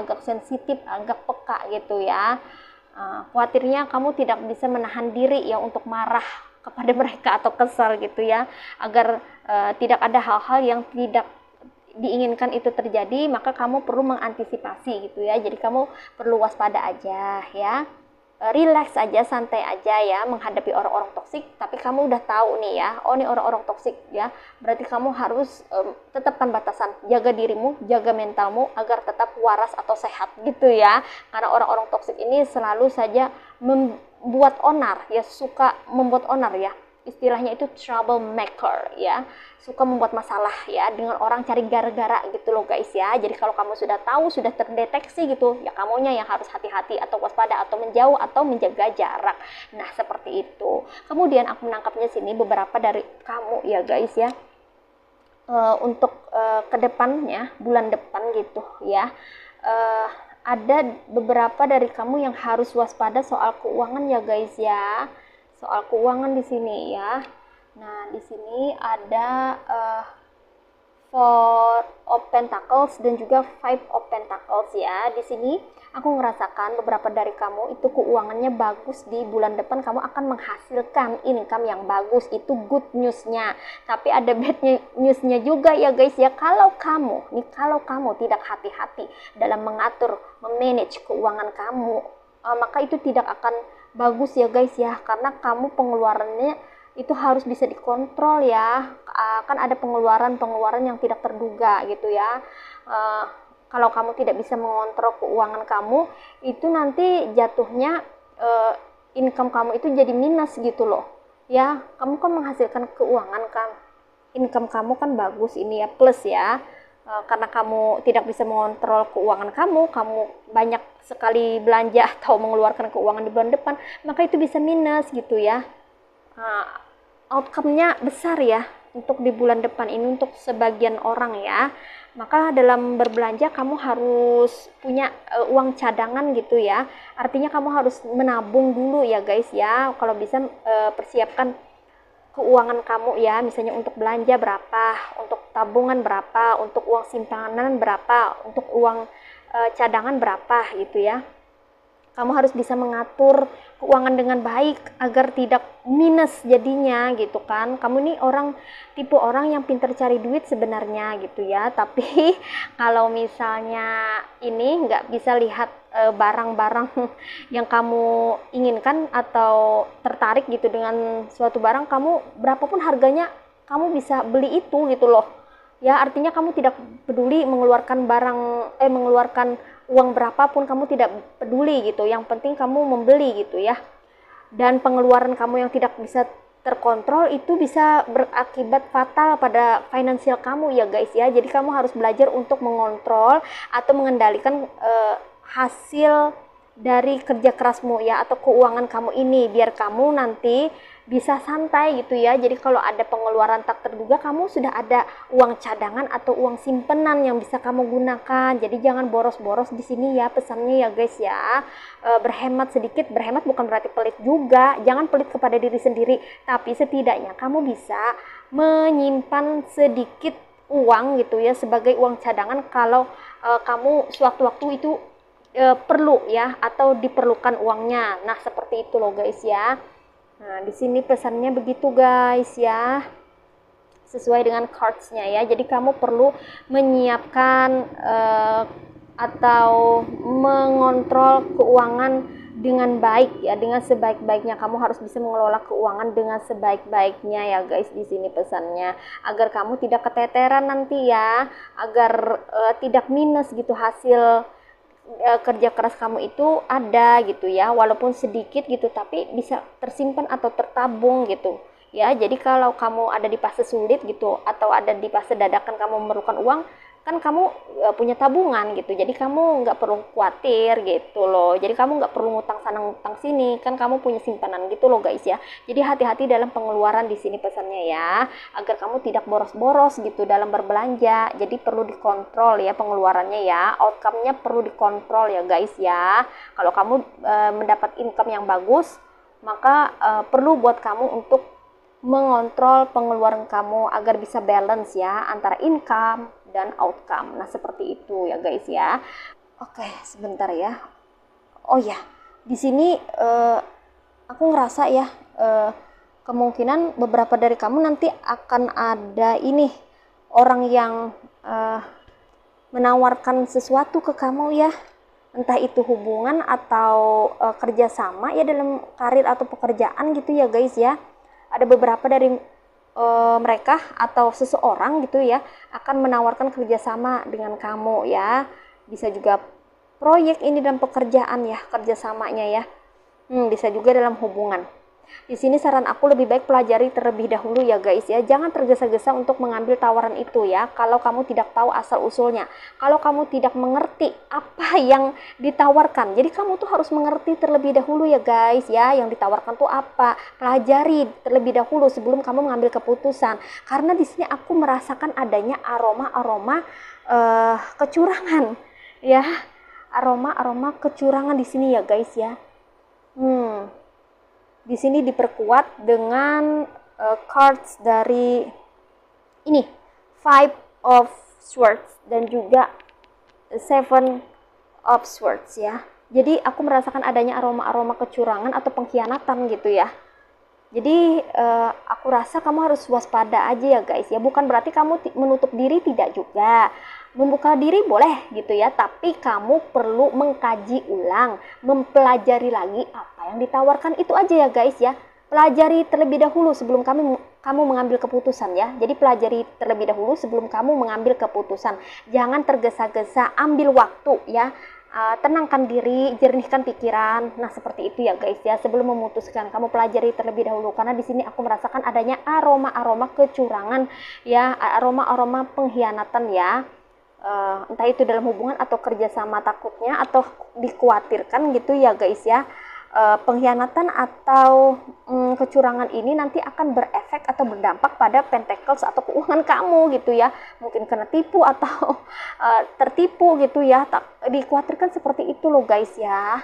agak sensitif, agak peka gitu ya. Khawatirnya kamu tidak bisa menahan diri ya untuk marah kepada mereka atau kesal gitu ya, agar tidak ada hal-hal yang tidak diinginkan itu terjadi. Maka kamu perlu mengantisipasi gitu ya. Jadi kamu perlu waspada aja ya, relax aja, santai aja ya menghadapi orang-orang toksik. Tapi kamu udah tahu nih ya, oh ini orang-orang toksik ya, berarti kamu harus tetapkan batasan, jaga dirimu, jaga mentalmu agar tetap waras atau sehat gitu ya. Karena orang-orang toksik ini selalu saja membuat onar ya, suka membuat onar ya, istilahnya itu troublemaker ya, suka membuat masalah ya, dengan orang cari gara-gara gitu loh guys ya. Jadi kalau kamu sudah tahu, sudah terdeteksi gitu ya, kamunya yang harus hati-hati atau waspada atau menjauh atau menjaga jarak. Nah, seperti itu. Kemudian aku menangkapnya sini beberapa dari kamu ya guys ya, untuk kedepannya, bulan depan gitu ya, ada beberapa dari kamu yang harus waspada soal keuangan ya guys ya. Soal keuangan di sini ya. Nah, di sini ada Four of Pentacles dan juga Five of Pentacles ya. Di sini aku ngerasakan beberapa dari kamu itu keuangannya bagus di bulan depan, kamu akan menghasilkan income yang bagus, itu good newsnya. Tapi ada bad newsnya juga ya guys ya, kalau kamu tidak hati-hati dalam mengatur, memanage keuangan kamu, maka itu tidak akan bagus ya guys ya, karena kamu pengeluarannya itu harus bisa dikontrol ya. Kan ada pengeluaran yang tidak terduga gitu ya. Kalau kamu tidak bisa mengontrol keuangan kamu, itu nanti jatuhnya income kamu itu jadi minus gitu loh ya. Kamu kan menghasilkan keuangan kan, income kamu kan bagus ini ya, plus ya. Karena kamu tidak bisa mengontrol keuangan kamu banyak sekali belanja atau mengeluarkan keuangan di bulan depan, maka itu bisa minus gitu ya. Outcome-nya besar ya untuk di bulan depan ini untuk sebagian orang ya. Maka dalam berbelanja kamu harus punya uang cadangan gitu ya. Artinya kamu harus menabung dulu ya guys ya. Kalau bisa persiapkan keuangan kamu ya, misalnya untuk belanja berapa, untuk tabungan berapa, untuk uang simpanan berapa, untuk uang cadangan berapa gitu ya. Kamu harus bisa mengatur keuangan dengan baik agar tidak minus jadinya gitu kan. Kamu ini tipe orang yang pintar cari duit sebenarnya gitu ya, tapi kalau misalnya ini nggak bisa lihat barang-barang yang kamu inginkan atau tertarik gitu dengan suatu barang, kamu berapapun harganya kamu bisa beli itu gitu loh ya. Artinya kamu tidak peduli mengeluarkan mengeluarkan uang berapapun, kamu tidak peduli gitu, yang penting kamu membeli gitu ya. Dan pengeluaran kamu yang tidak bisa terkontrol itu bisa berakibat fatal pada finansial kamu ya guys ya. Jadi kamu harus belajar untuk mengontrol atau mengendalikan hasil dari kerja kerasmu ya, atau keuangan kamu ini, biar kamu nanti bisa santai gitu ya. Jadi kalau ada pengeluaran tak terduga, kamu sudah ada uang cadangan atau uang simpenan yang bisa kamu gunakan. Jadi jangan boros-boros di sini ya, pesannya ya guys ya. Berhemat sedikit, berhemat bukan berarti pelit juga. Jangan pelit kepada diri sendiri, tapi setidaknya kamu bisa menyimpan sedikit uang gitu ya sebagai uang cadangan kalau kamu sewaktu-waktu itu perlu ya, atau diperlukan uangnya. Nah, seperti itu loh guys ya. Nah, di sini pesannya begitu guys ya. Sesuai dengan cards-nya ya. Jadi kamu perlu menyiapkan atau mengontrol keuangan dengan baik ya, dengan sebaik-baiknya. Kamu harus bisa mengelola keuangan dengan sebaik-baiknya ya guys. Di sini pesannya agar kamu tidak keteteran nanti ya, agar tidak minus gitu hasil kerja keras kamu itu ada gitu ya, walaupun sedikit gitu tapi bisa tersimpan atau tertabung gitu ya. Jadi kalau kamu ada di fase sulit gitu, atau ada di fase dadakan kamu memerlukan uang, kan kamu punya tabungan gitu, jadi kamu nggak perlu khawatir gitu loh. Jadi kamu nggak perlu ngutang sana ngutang sini, kan kamu punya simpanan gitu loh guys ya. Jadi hati-hati dalam pengeluaran di sini pesannya ya, agar kamu tidak boros-boros gitu dalam berbelanja. Jadi perlu dikontrol ya pengeluarannya ya, outcome-nya perlu dikontrol ya guys ya. Kalau kamu mendapat income yang bagus, maka perlu buat kamu untuk mengontrol pengeluaran kamu agar bisa balance ya antara income dan outcome. Nah, seperti itu ya guys ya. Oke, sebentar ya. Oh ya, di sini aku ngerasa ya kemungkinan beberapa dari kamu nanti akan ada ini orang yang menawarkan sesuatu ke kamu ya. Entah itu hubungan atau kerjasama ya dalam karir atau pekerjaan gitu ya guys ya. Ada beberapa dari mereka atau seseorang gitu ya akan menawarkan kerjasama dengan kamu ya. Bisa juga proyek ini dalam pekerjaan ya, kerjasamanya ya. Bisa juga dalam hubungan. Di sini saran aku lebih baik pelajari terlebih dahulu ya guys ya. Jangan tergesa-gesa untuk mengambil tawaran itu ya, kalau kamu tidak tahu asal usulnya, kalau kamu tidak mengerti apa yang ditawarkan. Jadi kamu tuh harus mengerti terlebih dahulu ya guys ya, yang ditawarkan tuh apa. Pelajari terlebih dahulu sebelum kamu mengambil keputusan. Karena di sini aku merasakan adanya aroma-aroma kecurangan ya. Aroma-aroma kecurangan di sini ya guys ya. Di sini diperkuat dengan cards dari ini Five of Swords dan juga Seven of Swords ya. Jadi aku merasakan adanya aroma-aroma kecurangan atau pengkhianatan gitu ya. Jadi aku rasa kamu harus waspada aja ya guys ya. Bukan berarti kamu menutup diri, tidak juga. Membuka diri boleh gitu ya, tapi kamu perlu mengkaji ulang, mempelajari lagi apa yang ditawarkan itu aja ya guys ya. Pelajari terlebih dahulu sebelum kamu mengambil keputusan ya. Jadi pelajari terlebih dahulu sebelum kamu mengambil keputusan. Jangan tergesa-gesa, ambil waktu ya. Tenangkan diri, jernihkan pikiran. Nah, seperti itu ya guys ya. Sebelum memutuskan, kamu pelajari terlebih dahulu karena di sini aku merasakan adanya aroma-aroma kecurangan ya, aroma-aroma pengkhianatan ya. Entah itu dalam hubungan atau kerjasama takutnya atau dikhawatirkan gitu ya guys ya. Pengkhianatan atau kecurangan ini nanti akan berefek atau berdampak pada pentacles atau keuangan kamu gitu ya. Mungkin kena tipu atau tertipu gitu ya. Dikhawatirkan seperti itu loh guys ya.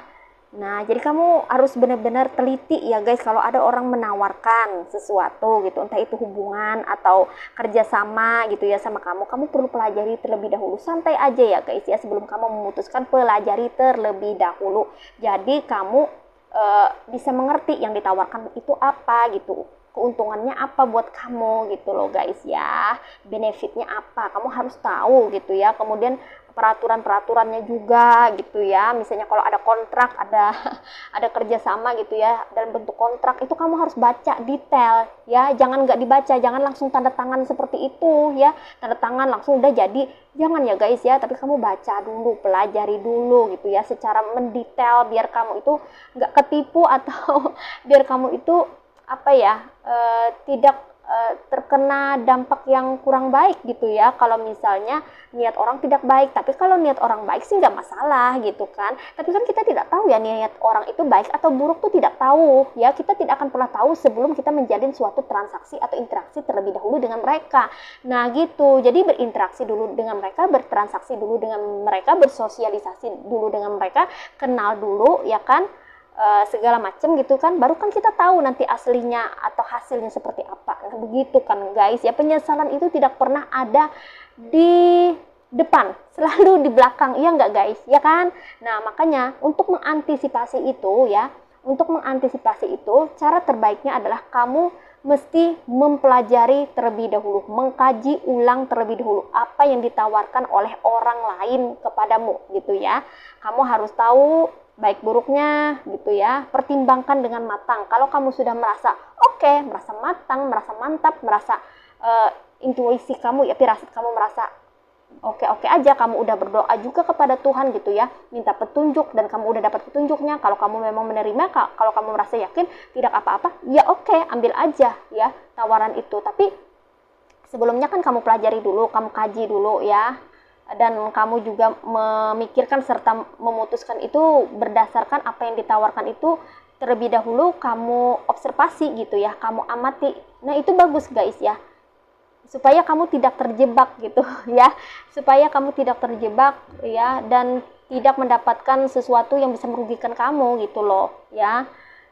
Nah, jadi kamu harus benar-benar teliti ya guys kalau ada orang menawarkan sesuatu gitu, entah itu hubungan atau kerjasama gitu ya sama kamu perlu pelajari terlebih dahulu. Santai aja ya guys ya, sebelum kamu memutuskan pelajari terlebih dahulu. Jadi kamu bisa mengerti yang ditawarkan itu apa gitu, keuntungannya apa buat kamu gitu loh guys ya, benefitnya apa kamu harus tahu gitu ya. Kemudian peraturan-peraturannya juga gitu ya, misalnya kalau ada kontrak, ada kerjasama gitu ya dalam bentuk kontrak, itu kamu harus baca detail ya. Jangan nggak dibaca, jangan langsung tanda tangan seperti itu ya, tanda tangan langsung udah jadi, jangan ya guys ya. Tapi kamu baca dulu, pelajari dulu gitu ya secara mendetail biar kamu itu nggak ketipu atau biar kamu itu apa ya, tidak terkena dampak yang kurang baik gitu ya. Kalau misalnya niat orang tidak baik, tapi kalau niat orang baik sih nggak masalah gitu kan. Tapi kan kita tidak tahu ya niat orang itu baik atau buruk tuh tidak tahu ya. Kita tidak akan pernah tahu sebelum kita menjalin suatu transaksi atau interaksi terlebih dahulu dengan mereka. Nah gitu, jadi berinteraksi dulu dengan mereka, bertransaksi dulu dengan mereka, bersosialisasi dulu dengan mereka, kenal dulu ya kan, segala macam gitu kan, baru kan kita tahu nanti aslinya atau hasilnya seperti apa. Nah, begitu kan guys ya. Penyesalan itu tidak pernah ada di depan, selalu di belakang, iya nggak guys ya kan. Nah makanya untuk mengantisipasi itu ya, cara terbaiknya adalah kamu mesti mempelajari terlebih dahulu, mengkaji ulang terlebih dahulu apa yang ditawarkan oleh orang lain kepadamu gitu ya. Kamu harus tahu baik buruknya gitu ya, pertimbangkan dengan matang. Kalau kamu sudah merasa oke, merasa matang, merasa mantap, merasa intuisi kamu ya, firasat kamu merasa oke aja, kamu udah berdoa juga kepada Tuhan gitu ya, minta petunjuk dan kamu udah dapat petunjuknya. Kalau kamu memang menerima, kalau kamu merasa yakin tidak apa-apa, ya oke, ambil aja ya tawaran itu. Tapi sebelumnya kan kamu pelajari dulu, kamu kaji dulu ya, dan kamu juga memikirkan serta memutuskan itu berdasarkan apa yang ditawarkan itu terlebih dahulu. Kamu observasi gitu ya, kamu amati. Nah itu bagus guys ya, supaya kamu tidak terjebak gitu ya, supaya kamu tidak terjebak ya, dan tidak mendapatkan sesuatu yang bisa merugikan kamu gitu loh ya.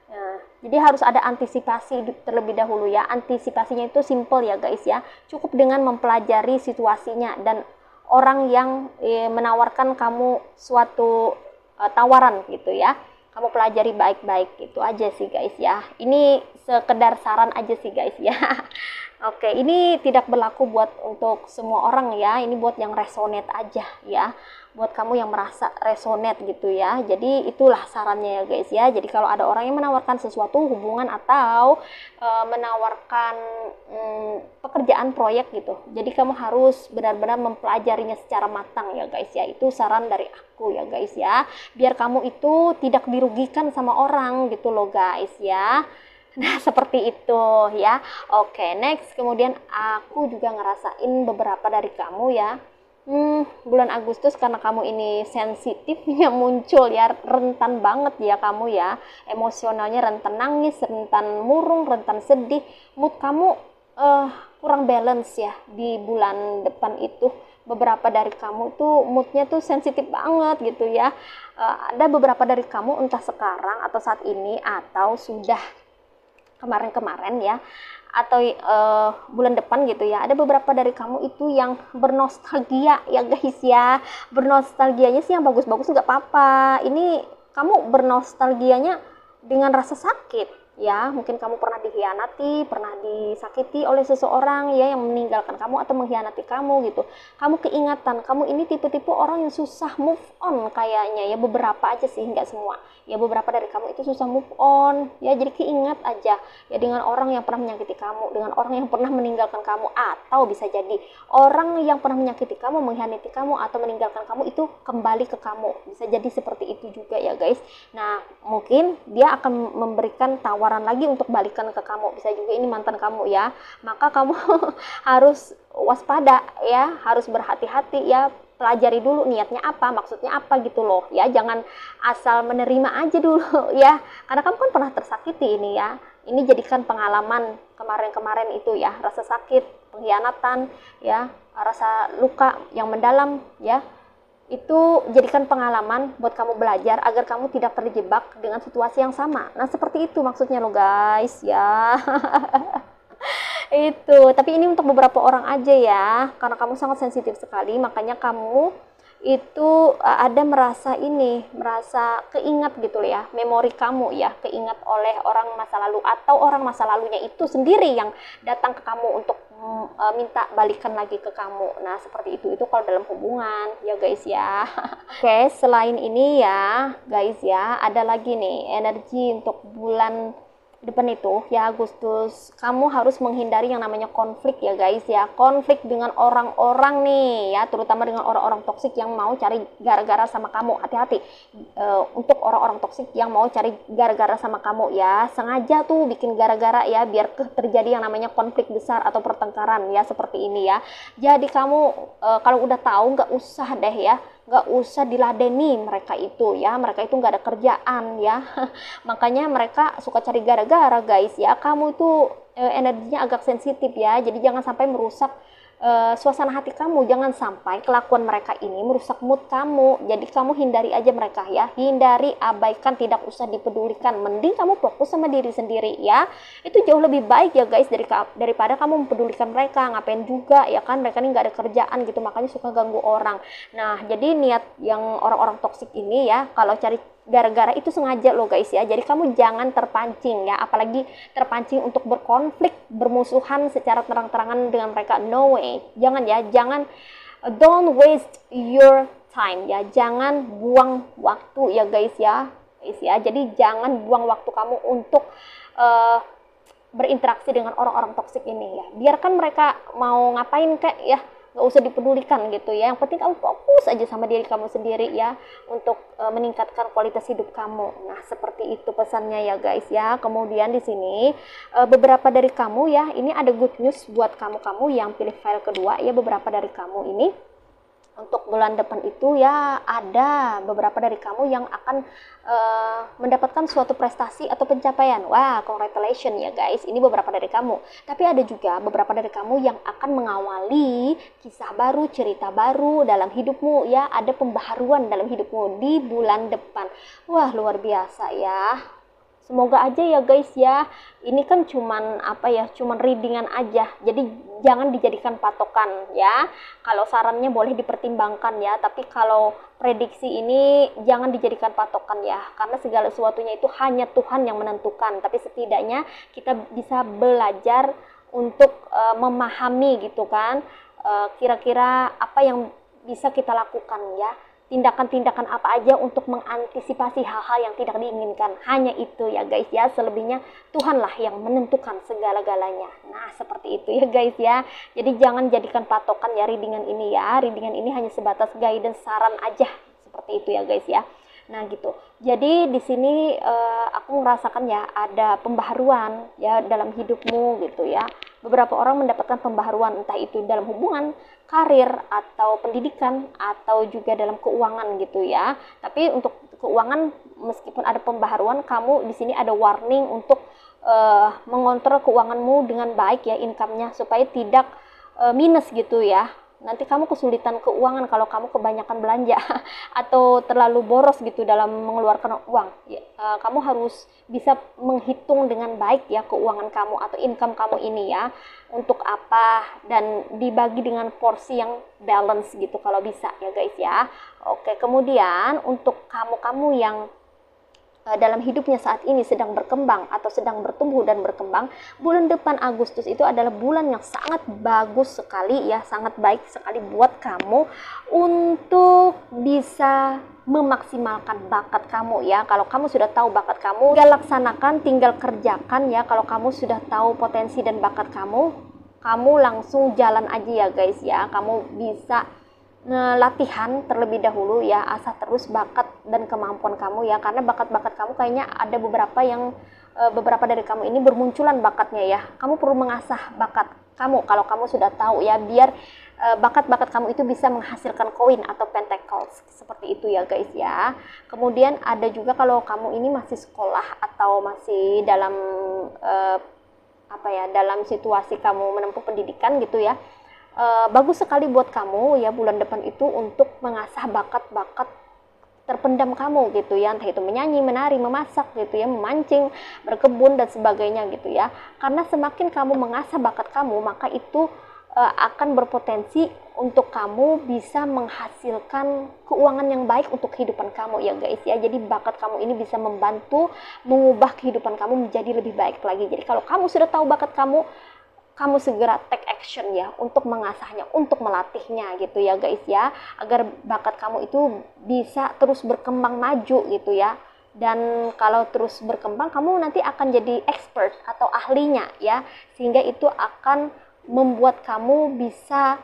Nah, jadi harus ada antisipasi terlebih dahulu ya. Antisipasinya itu simple ya guys ya, cukup dengan mempelajari situasinya dan orang yang menawarkan kamu suatu tawaran gitu ya. Kamu pelajari baik-baik gitu aja sih guys ya. Ini sekedar saran aja sih guys ya. Oke, ini tidak berlaku buat untuk semua orang ya. Ini buat yang resonate aja ya. Buat kamu yang merasa resonate gitu ya. Jadi itulah sarannya ya guys ya. Jadi kalau ada orang yang menawarkan sesuatu hubungan atau menawarkan pekerjaan proyek gitu, jadi kamu harus benar-benar mempelajarinya secara matang ya guys ya. Itu saran dari aku ya guys ya. Biar kamu itu tidak dirugikan sama orang gitu loh guys ya. Nah, seperti itu ya. Oke, next. Kemudian aku juga ngerasain beberapa dari kamu ya. Bulan Agustus karena kamu ini sensitifnya muncul ya, rentan banget ya kamu ya. Emosionalnya rentan nangis, rentan murung, rentan sedih. Mood kamu kurang balance ya di bulan depan itu. Beberapa dari kamu tuh moodnya tuh sensitif banget gitu ya. Ada beberapa dari kamu entah sekarang atau saat ini atau sudah kemarin-kemarin ya, atau bulan depan gitu ya, ada beberapa dari kamu itu yang bernostalgia ya guys ya. Bernostalgianya sih yang bagus-bagus nggak apa-apa. Ini kamu bernostalgianya dengan rasa sakit ya, mungkin kamu pernah dikhianati, pernah disakiti oleh seseorang ya, yang meninggalkan kamu atau mengkhianati kamu gitu. Kamu keingatan, kamu ini tipe-tipe orang yang susah move on kayaknya ya, beberapa aja sih, nggak semua ya, beberapa dari kamu itu susah move on ya, jadi keingat aja ya dengan orang yang pernah menyakiti kamu, dengan orang yang pernah meninggalkan kamu, atau bisa jadi orang yang pernah menyakiti kamu, mengkhianati kamu atau meninggalkan kamu itu kembali ke kamu, bisa jadi seperti itu juga ya guys. Nah mungkin dia akan memberikan tawaran lagi untuk balikan ke kamu, bisa juga ini mantan kamu ya, maka kamu harus waspada ya, harus berhati-hati ya, pelajari dulu niatnya apa, maksudnya apa gitu loh ya, jangan asal menerima aja dulu ya, karena kamu kan pernah tersakiti ini ya, ini jadikan pengalaman kemarin-kemarin itu ya, rasa sakit, pengkhianatan ya, rasa luka yang mendalam ya, itu jadikan pengalaman buat kamu belajar agar kamu tidak terjebak dengan situasi yang sama. Nah seperti itu maksudnya loh guys ya. Itu, tapi ini untuk beberapa orang aja ya, karena kamu sangat sensitif sekali, makanya kamu itu ada merasa keingat gitu ya, memori kamu ya, keingat oleh orang masa lalu, atau orang masa lalunya itu sendiri yang datang ke kamu untuk minta balikan lagi ke kamu. Nah seperti itu kalau dalam hubungan ya guys ya. Oke, selain ini ya guys ya, ada lagi nih energi untuk bulan depan itu ya, Agustus, kamu harus menghindari yang namanya konflik ya guys ya, konflik dengan orang-orang nih ya, terutama dengan orang-orang toksik yang mau cari gara-gara sama kamu. Hati-hati untuk orang-orang toksik yang mau cari gara-gara sama kamu ya, sengaja tuh bikin gara-gara ya, biar terjadi yang namanya konflik besar atau pertengkaran ya, seperti ini ya. Jadi kamu kalau udah tahu, nggak usah deh ya, nggak usah diladeni mereka itu ya, mereka itu nggak ada kerjaan ya. Makanya mereka suka cari gara-gara guys ya, kamu itu energinya agak sensitif ya, jadi jangan sampai merusak suasana hati kamu, jangan sampai kelakuan mereka ini merusak mood kamu. Jadi kamu hindari aja mereka ya, hindari, abaikan, tidak usah dipedulikan, mending kamu fokus sama diri sendiri ya, itu jauh lebih baik ya guys, daripada kamu mempedulikan mereka. Ngapain juga ya kan, mereka ini nggak ada kerjaan gitu, makanya suka ganggu orang. Nah jadi niat yang orang-orang toksik ini ya, kalau cari gara-gara itu sengaja loh guys ya, jadi kamu jangan terpancing ya, apalagi terpancing untuk berkonflik, bermusuhan secara terang-terangan dengan mereka, no way, jangan ya, jangan, don't waste your time ya, jangan buang waktu ya guys ya, jadi jangan buang waktu kamu untuk berinteraksi dengan orang-orang toksik ini ya, biarkan mereka mau ngapain kayak ya, nggak usah dipedulikan gitu ya, yang penting kamu fokus aja sama diri kamu sendiri ya, untuk meningkatkan kualitas hidup kamu. Nah seperti itu pesannya ya guys ya. Kemudian di sini beberapa dari kamu ya, ini ada good news buat kamu yang pilih file kedua ya, beberapa dari kamu ini untuk bulan depan itu ya, ada beberapa dari kamu yang akan mendapatkan suatu prestasi atau pencapaian. Wah, congratulations ya guys, ini beberapa dari kamu. Tapi ada juga beberapa dari kamu yang akan mengawali kisah baru, cerita baru dalam hidupmu ya, ada pembaharuan dalam hidupmu di bulan depan. Wah, luar biasa ya. Semoga aja ya guys ya, ini kan cuman cuman readingan aja, jadi jangan dijadikan patokan ya. Kalau sarannya boleh dipertimbangkan ya, tapi kalau prediksi ini jangan dijadikan patokan ya, karena segala sesuatunya itu hanya Tuhan yang menentukan. Tapi setidaknya kita bisa belajar untuk memahami gitu kan, kira-kira apa yang bisa kita lakukan ya, tindakan-tindakan apa aja untuk mengantisipasi hal-hal yang tidak diinginkan. Hanya itu ya guys ya, selebihnya Tuhanlah yang menentukan segala-galanya. Nah seperti itu ya guys ya, jadi jangan jadikan patokan ya readingan ini ya, readingan ini hanya sebatas guidance, saran aja, seperti itu ya guys ya. Nah gitu, jadi di sini aku merasakan ya ada pembaharuan ya dalam hidupmu gitu ya. Beberapa orang mendapatkan pembaharuan, entah itu dalam hubungan, karir, atau pendidikan, atau juga dalam keuangan gitu ya. Tapi untuk keuangan, meskipun ada pembaharuan, kamu di sini ada warning untuk mengontrol keuanganmu dengan baik ya, income-nya, supaya tidak minus gitu ya. nanti kamu kesulitan keuangan kalau kamu kebanyakan belanja atau terlalu boros gitu dalam mengeluarkan uang. Kamu harus bisa menghitung dengan baik ya keuangan kamu atau income kamu ini ya, untuk apa, dan dibagi dengan porsi yang balance gitu kalau bisa ya guys ya. Oke, kemudian untuk kamu-kamu yang dalam hidupnya saat ini sedang berkembang atau sedang bertumbuh dan berkembang, bulan depan Agustus itu adalah bulan yang sangat bagus sekali ya, sangat baik sekali buat kamu untuk bisa memaksimalkan bakat kamu ya. Kalau kamu sudah tahu bakat kamu, tinggal laksanakan, tinggal kerjakan ya. Kalau kamu sudah tahu potensi dan bakat kamu, kamu langsung jalan aja ya guys ya. Kamu bisa latihan terlebih dahulu ya, asah terus bakat dan kemampuan kamu ya, karena bakat-bakat kamu kayaknya ada beberapa dari kamu ini bermunculan bakatnya ya. Kamu perlu mengasah bakat kamu kalau kamu sudah tahu ya, biar bakat-bakat kamu itu bisa menghasilkan koin atau pentacles seperti itu ya guys ya. Kemudian ada juga kalau kamu ini masih sekolah atau masih dalam dalam situasi kamu menempuh pendidikan gitu ya. Bagus sekali buat kamu ya bulan depan itu untuk mengasah bakat-bakat terpendam kamu gitu ya, entah itu menyanyi, menari, memasak gitu ya, memancing, berkebun dan sebagainya gitu ya. Karena semakin kamu mengasah bakat kamu, maka itu akan berpotensi untuk kamu bisa menghasilkan keuangan yang baik untuk kehidupan kamu ya guys ya. Jadi bakat kamu ini bisa membantu mengubah kehidupan kamu menjadi lebih baik lagi. Jadi kalau kamu sudah tahu bakat kamu segera take action ya untuk mengasahnya, untuk melatihnya gitu ya guys ya, agar bakat kamu itu bisa terus berkembang maju gitu ya. Dan kalau terus berkembang, kamu nanti akan jadi expert atau ahlinya ya, sehingga itu akan membuat kamu bisa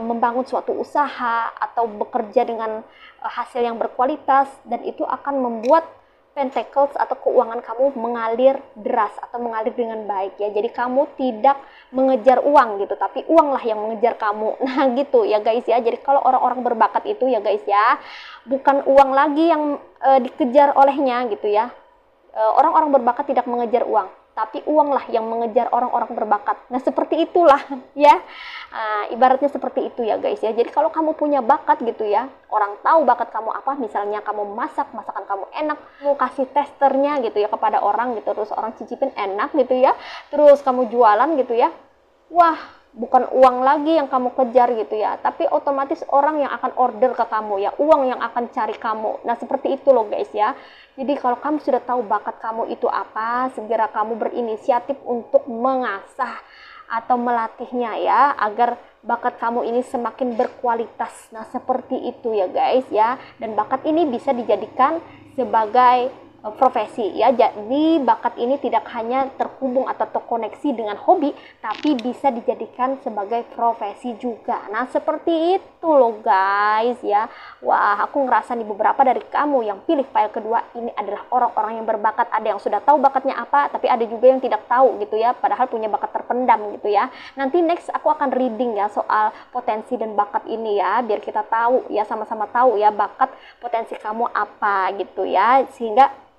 membangun suatu usaha atau bekerja dengan hasil yang berkualitas, dan itu akan membuat pentacles atau keuangan kamu mengalir deras atau mengalir dengan baik ya. Jadi kamu tidak mengejar uang gitu, tapi uanglah yang mengejar kamu. Nah gitu ya guys ya. Jadi kalau orang-orang berbakat itu ya guys ya, bukan uang lagi yang dikejar olehnya gitu ya. Orang-orang berbakat tidak mengejar uang, tapi uanglah yang mengejar orang-orang berbakat. Nah seperti itulah ya, ibaratnya seperti itu ya guys ya. Jadi kalau kamu punya bakat gitu ya, orang tahu bakat kamu apa, misalnya kamu masak, masakan kamu enak, mau kasih testernya gitu ya kepada orang gitu, terus orang cicipin enak gitu ya, terus kamu jualan gitu ya, wah bukan uang lagi yang kamu kejar gitu ya, tapi otomatis orang yang akan order ke kamu ya, uang yang akan cari kamu. Nah seperti itu loh guys ya. Jadi kalau kamu sudah tahu bakat kamu itu apa, segera kamu berinisiatif untuk mengasah atau melatihnya ya, agar bakat kamu ini semakin berkualitas. Nah seperti itu ya guys ya. Dan bakat ini bisa dijadikan sebagai profesi ya. Jadi bakat ini tidak hanya terhubung atau terkoneksi dengan hobi, tapi bisa dijadikan sebagai profesi juga. Nah seperti itu loh guys ya. Wah, aku ngerasa nih beberapa dari kamu yang pilih file kedua ini adalah orang-orang yang berbakat. Ada yang sudah tahu bakatnya apa, tapi ada juga yang tidak tahu gitu ya, padahal punya bakat terpendam gitu ya. Nanti next aku akan reading ya soal potensi dan bakat ini ya, biar kita tahu ya, sama-sama tahu ya bakat potensi kamu apa gitu ya, sehingga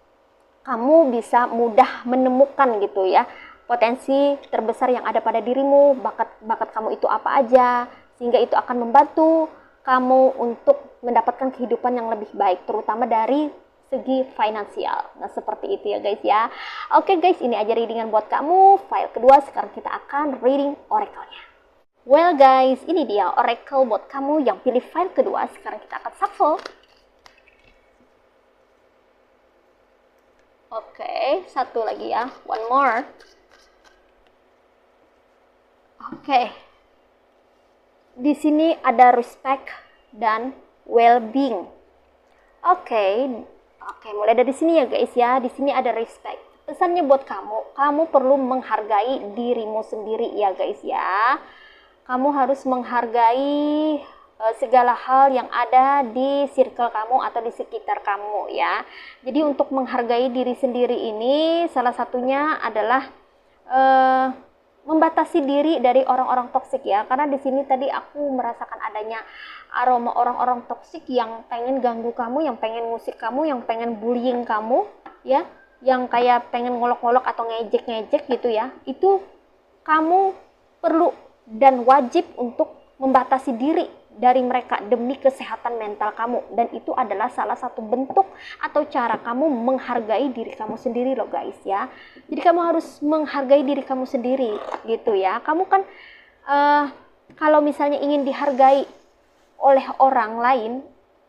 kamu bisa mudah menemukan gitu ya potensi terbesar yang ada pada dirimu, bakat kamu itu apa aja, sehingga itu akan membantu kamu untuk mendapatkan kehidupan yang lebih baik, terutama dari segi finansial. Nah seperti itu ya guys ya. Oke guys, ini aja readingan buat kamu file kedua. Sekarang kita akan reading oracle-nya. Well guys, ini dia oracle buat kamu yang pilih file kedua. Sekarang kita akan shuffle. Oke, satu lagi ya, one more. Oke, di sini ada respect dan well-being. Oke, mulai dari sini ya guys ya. Di sini ada respect. Pesannya buat kamu perlu menghargai dirimu sendiri ya guys ya. Kamu harus menghargai segala hal yang ada di circle kamu atau di sekitar kamu ya. Jadi untuk menghargai diri sendiri ini salah satunya adalah membatasi diri dari orang-orang toksik ya. Karena di sini tadi aku merasakan adanya aroma orang-orang toksik yang pengen ganggu kamu, yang pengen ngusik kamu, yang pengen bullying kamu ya, yang kayak pengen ngolok-ngolok atau ngejek-ngejek gitu ya. Itu kamu perlu dan wajib untuk membatasi diri dari mereka demi kesehatan mental kamu, dan itu adalah salah satu bentuk atau cara kamu menghargai diri kamu sendiri loh guys ya. Jadi kamu harus menghargai diri kamu sendiri gitu ya. Kamu kan kalau misalnya ingin dihargai oleh orang lain,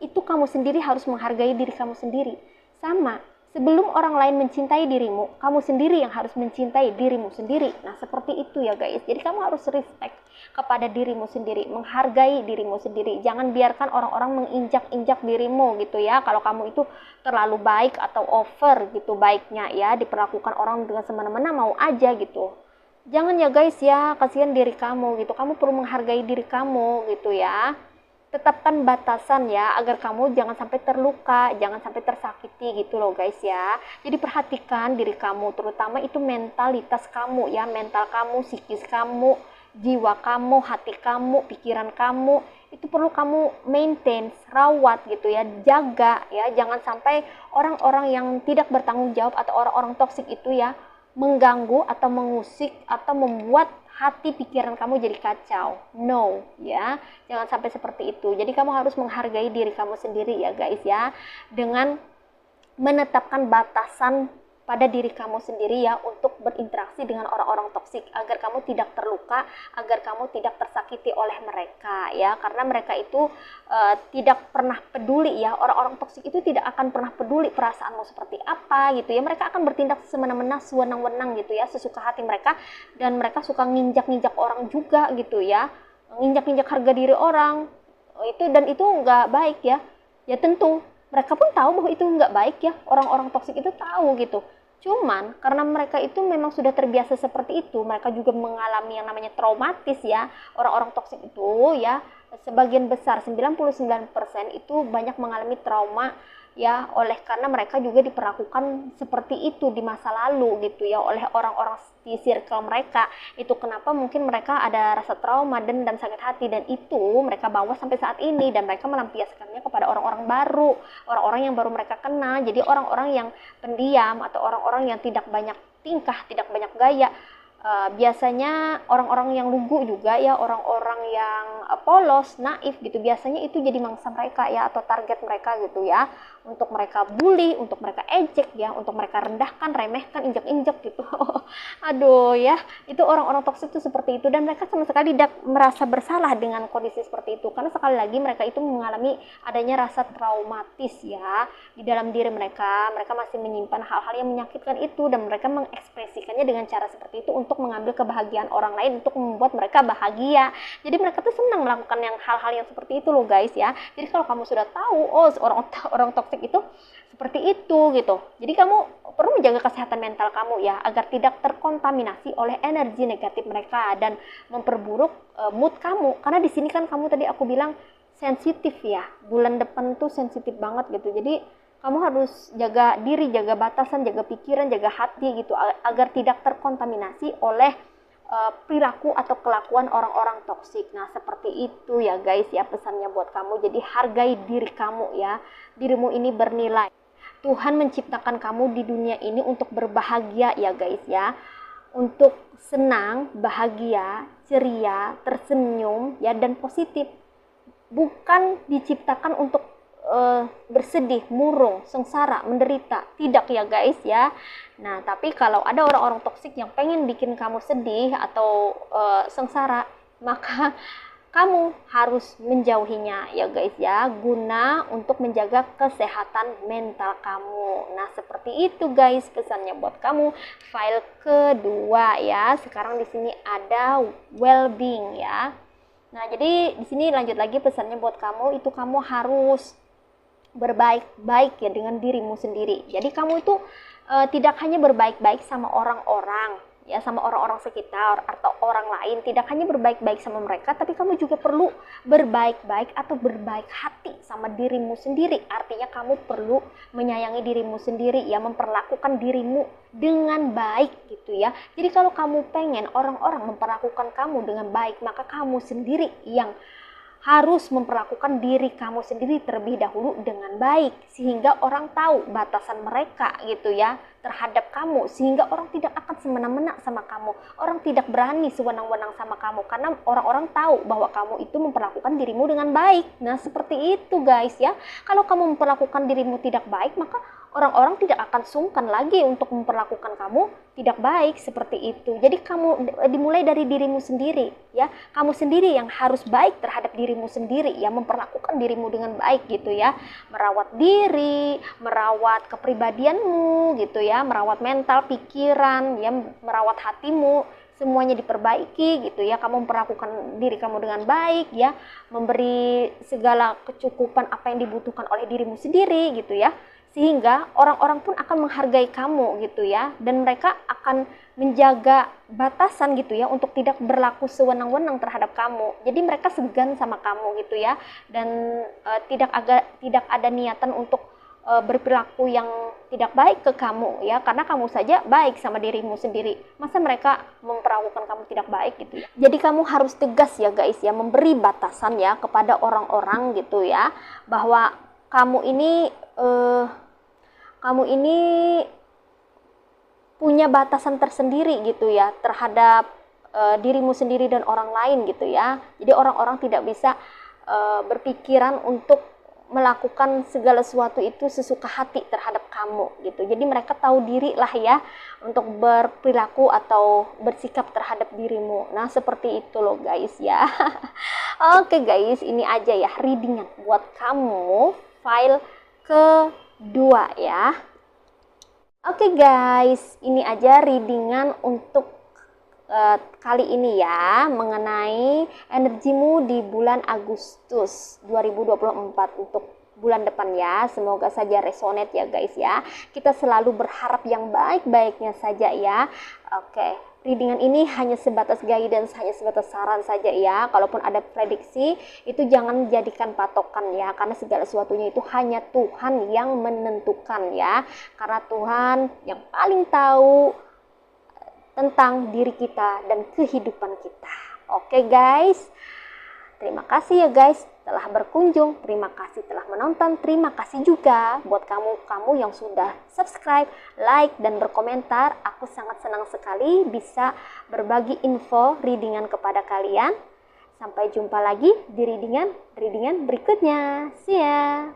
itu kamu sendiri harus menghargai diri kamu sendiri. Sama, sebelum orang lain mencintai dirimu, kamu sendiri yang harus mencintai dirimu sendiri. Nah, seperti itu ya guys. Jadi kamu harus respect kepada dirimu sendiri, menghargai dirimu sendiri. Jangan biarkan orang-orang menginjak-injak dirimu gitu ya. Kalau kamu itu terlalu baik atau over gitu baiknya ya, diperlakukan orang dengan semena-mena mau aja gitu. Jangan ya guys ya, kasihan diri kamu gitu. Kamu perlu menghargai diri kamu gitu ya. Tetapkan batasan ya, agar kamu jangan sampai terluka, jangan sampai tersakiti gitu loh guys ya. Jadi perhatikan diri kamu, terutama itu mentalitas kamu ya, mental kamu, psikis kamu, jiwa kamu, hati kamu, pikiran kamu, itu perlu kamu maintain, rawat gitu ya, jaga ya. Jangan sampai orang-orang yang tidak bertanggung jawab atau orang-orang toksik itu ya mengganggu atau mengusik atau membuat hati pikiran kamu jadi kacau. No ya, jangan sampai seperti itu. Jadi kamu harus menghargai diri kamu sendiri ya guys ya, dengan menetapkan batasan pada diri kamu sendiri ya, untuk berinteraksi dengan orang-orang toksik, agar kamu tidak terluka, agar kamu tidak tersakiti oleh mereka ya. Karena mereka itu tidak pernah peduli ya, orang-orang toksik itu tidak akan pernah peduli perasaanmu seperti apa gitu ya. Mereka akan bertindak semena-mena, sewenang-wenang gitu ya, sesuka hati mereka, dan mereka suka nginjak-nginjak orang juga gitu ya, nginjak-nginjak harga diri orang itu, dan itu nggak baik ya. Ya tentu mereka pun tahu bahwa itu nggak baik ya, orang-orang toksik itu tahu gitu. Cuman karena mereka itu memang sudah terbiasa seperti itu, mereka juga mengalami yang namanya traumatis ya. Orang-orang toksik itu ya, sebagian besar 99% itu banyak mengalami trauma ya, oleh karena mereka juga diperlakukan seperti itu di masa lalu gitu ya, oleh orang-orang di circle mereka. Itu kenapa mungkin mereka ada rasa trauma, dendam, sakit hati, dan itu mereka bawa sampai saat ini, dan mereka melampiaskannya kepada orang-orang baru, orang-orang yang baru mereka kenal. Jadi orang-orang yang pendiam atau orang-orang yang tidak banyak tingkah, tidak banyak gaya, biasanya orang-orang yang lugu juga ya, orang-orang yang polos, naif gitu, biasanya itu jadi mangsa mereka ya, atau target mereka gitu ya, untuk mereka bully, untuk mereka ejek ya, untuk mereka rendahkan, remehkan, injak-injak gitu. Aduh ya, itu orang-orang toksik itu seperti itu, dan mereka sama sekali tidak merasa bersalah dengan kondisi seperti itu, karena sekali lagi mereka itu mengalami adanya rasa traumatis ya di dalam diri mereka. Mereka masih menyimpan hal-hal yang menyakitkan itu, dan mereka mengekspresikannya dengan cara seperti itu untuk mengambil kebahagiaan orang lain, untuk membuat mereka bahagia. Jadi mereka tuh senang melakukan yang hal-hal yang seperti itu loh guys ya. Jadi kalau kamu sudah tahu, oh orang toksik itu seperti itu gitu, jadi kamu perlu menjaga kesehatan mental kamu ya, agar tidak terkontaminasi oleh energi negatif mereka dan memperburuk mood kamu. Karena di sini kan kamu tadi aku bilang sensitif ya, bulan depan tuh sensitif banget gitu. Jadi kamu harus jaga diri, jaga batasan, jaga pikiran, jaga hati gitu, agar tidak terkontaminasi oleh perilaku atau kelakuan orang-orang toksik. Nah, seperti itu ya guys ya, pesannya buat kamu. Jadi hargai diri kamu ya. Dirimu ini bernilai. Tuhan menciptakan kamu di dunia ini untuk berbahagia ya guys ya. Untuk senang, bahagia, ceria, tersenyum ya, dan positif. Bukan diciptakan untuk bersedih, murung, sengsara, menderita. Tidak ya guys ya. Nah, tapi kalau ada orang-orang toksik yang pengen bikin kamu sedih atau sengsara, maka kamu harus menjauhinya ya guys ya, guna untuk menjaga kesehatan mental kamu. Nah, seperti itu guys pesannya buat kamu. File kedua ya. Sekarang di sini ada well-being ya. Nah, jadi di sini lanjut lagi pesannya buat kamu, itu kamu harus berbaik-baik ya dengan dirimu sendiri. Jadi kamu itu tidak hanya berbaik-baik sama orang-orang ya, sama orang-orang sekitar atau orang lain, tidak hanya berbaik-baik sama mereka, tapi kamu juga perlu berbaik-baik atau berbaik hati sama dirimu sendiri. Artinya kamu perlu menyayangi dirimu sendiri ya, memperlakukan dirimu dengan baik gitu ya. Jadi kalau kamu pengen orang-orang memperlakukan kamu dengan baik, maka kamu sendiri yang harus memperlakukan diri kamu sendiri terlebih dahulu dengan baik, sehingga orang tahu batasan mereka gitu ya. terhadap kamu, sehingga orang tidak akan semena-mena sama kamu, orang tidak berani sewenang-wenang sama kamu, karena orang-orang tahu bahwa kamu itu memperlakukan dirimu dengan baik. Nah seperti itu guys ya. Kalau kamu memperlakukan dirimu tidak baik, maka orang-orang tidak akan sungkan lagi untuk memperlakukan kamu tidak baik, seperti itu. Jadi kamu dimulai dari dirimu sendiri ya. Kamu sendiri yang harus baik terhadap dirimu sendiri ya, memperlakukan dirimu dengan baik gitu ya. Merawat diri, merawat kepribadianmu gitu ya, merawat mental, pikiran ya, merawat hatimu, semuanya diperbaiki gitu ya. Kamu memperlakukan diri kamu dengan baik ya, memberi segala kecukupan apa yang dibutuhkan oleh dirimu sendiri gitu ya, sehingga orang-orang pun akan menghargai kamu gitu ya, dan mereka akan menjaga batasan gitu ya untuk tidak berlaku sewenang-wenang terhadap kamu. Jadi mereka segan sama kamu gitu ya, dan tidak ada niatan untuk berperilaku yang tidak baik ke kamu ya, karena kamu saja baik sama dirimu sendiri. Masa mereka memperlakukan kamu tidak baik gitu ya. Jadi kamu harus tegas ya guys ya, memberi batasan ya kepada orang-orang gitu ya, bahwa kamu ini punya batasan tersendiri gitu ya terhadap dirimu sendiri dan orang lain gitu ya. Jadi orang-orang tidak bisa berpikiran untuk melakukan segala sesuatu itu sesuka hati terhadap kamu gitu. Jadi mereka tahu diri lah ya untuk berperilaku atau bersikap terhadap dirimu. Nah seperti itu loh guys ya. Oke guys, ini aja ya readingan buat kamu file kedua ya. Oke guys, ini aja readingan untuk kali ini ya, mengenai energimu di bulan Agustus 2024 untuk bulan depan ya. Semoga saja resonate ya guys ya. Kita selalu berharap yang baik-baiknya saja ya. Oke, readingan ini hanya sebatas guidance, hanya sebatas saran saja ya. Kalaupun ada prediksi, itu jangan jadikan patokan ya, karena segala sesuatunya itu hanya Tuhan yang menentukan ya. Karena Tuhan yang paling tahu tentang diri kita dan kehidupan kita. Oke guys, terima kasih ya guys telah berkunjung, terima kasih telah menonton, terima kasih juga buat kamu yang sudah subscribe, like, dan berkomentar. Aku sangat senang sekali bisa berbagi info readingan kepada kalian. Sampai jumpa lagi di readingan berikutnya. See ya!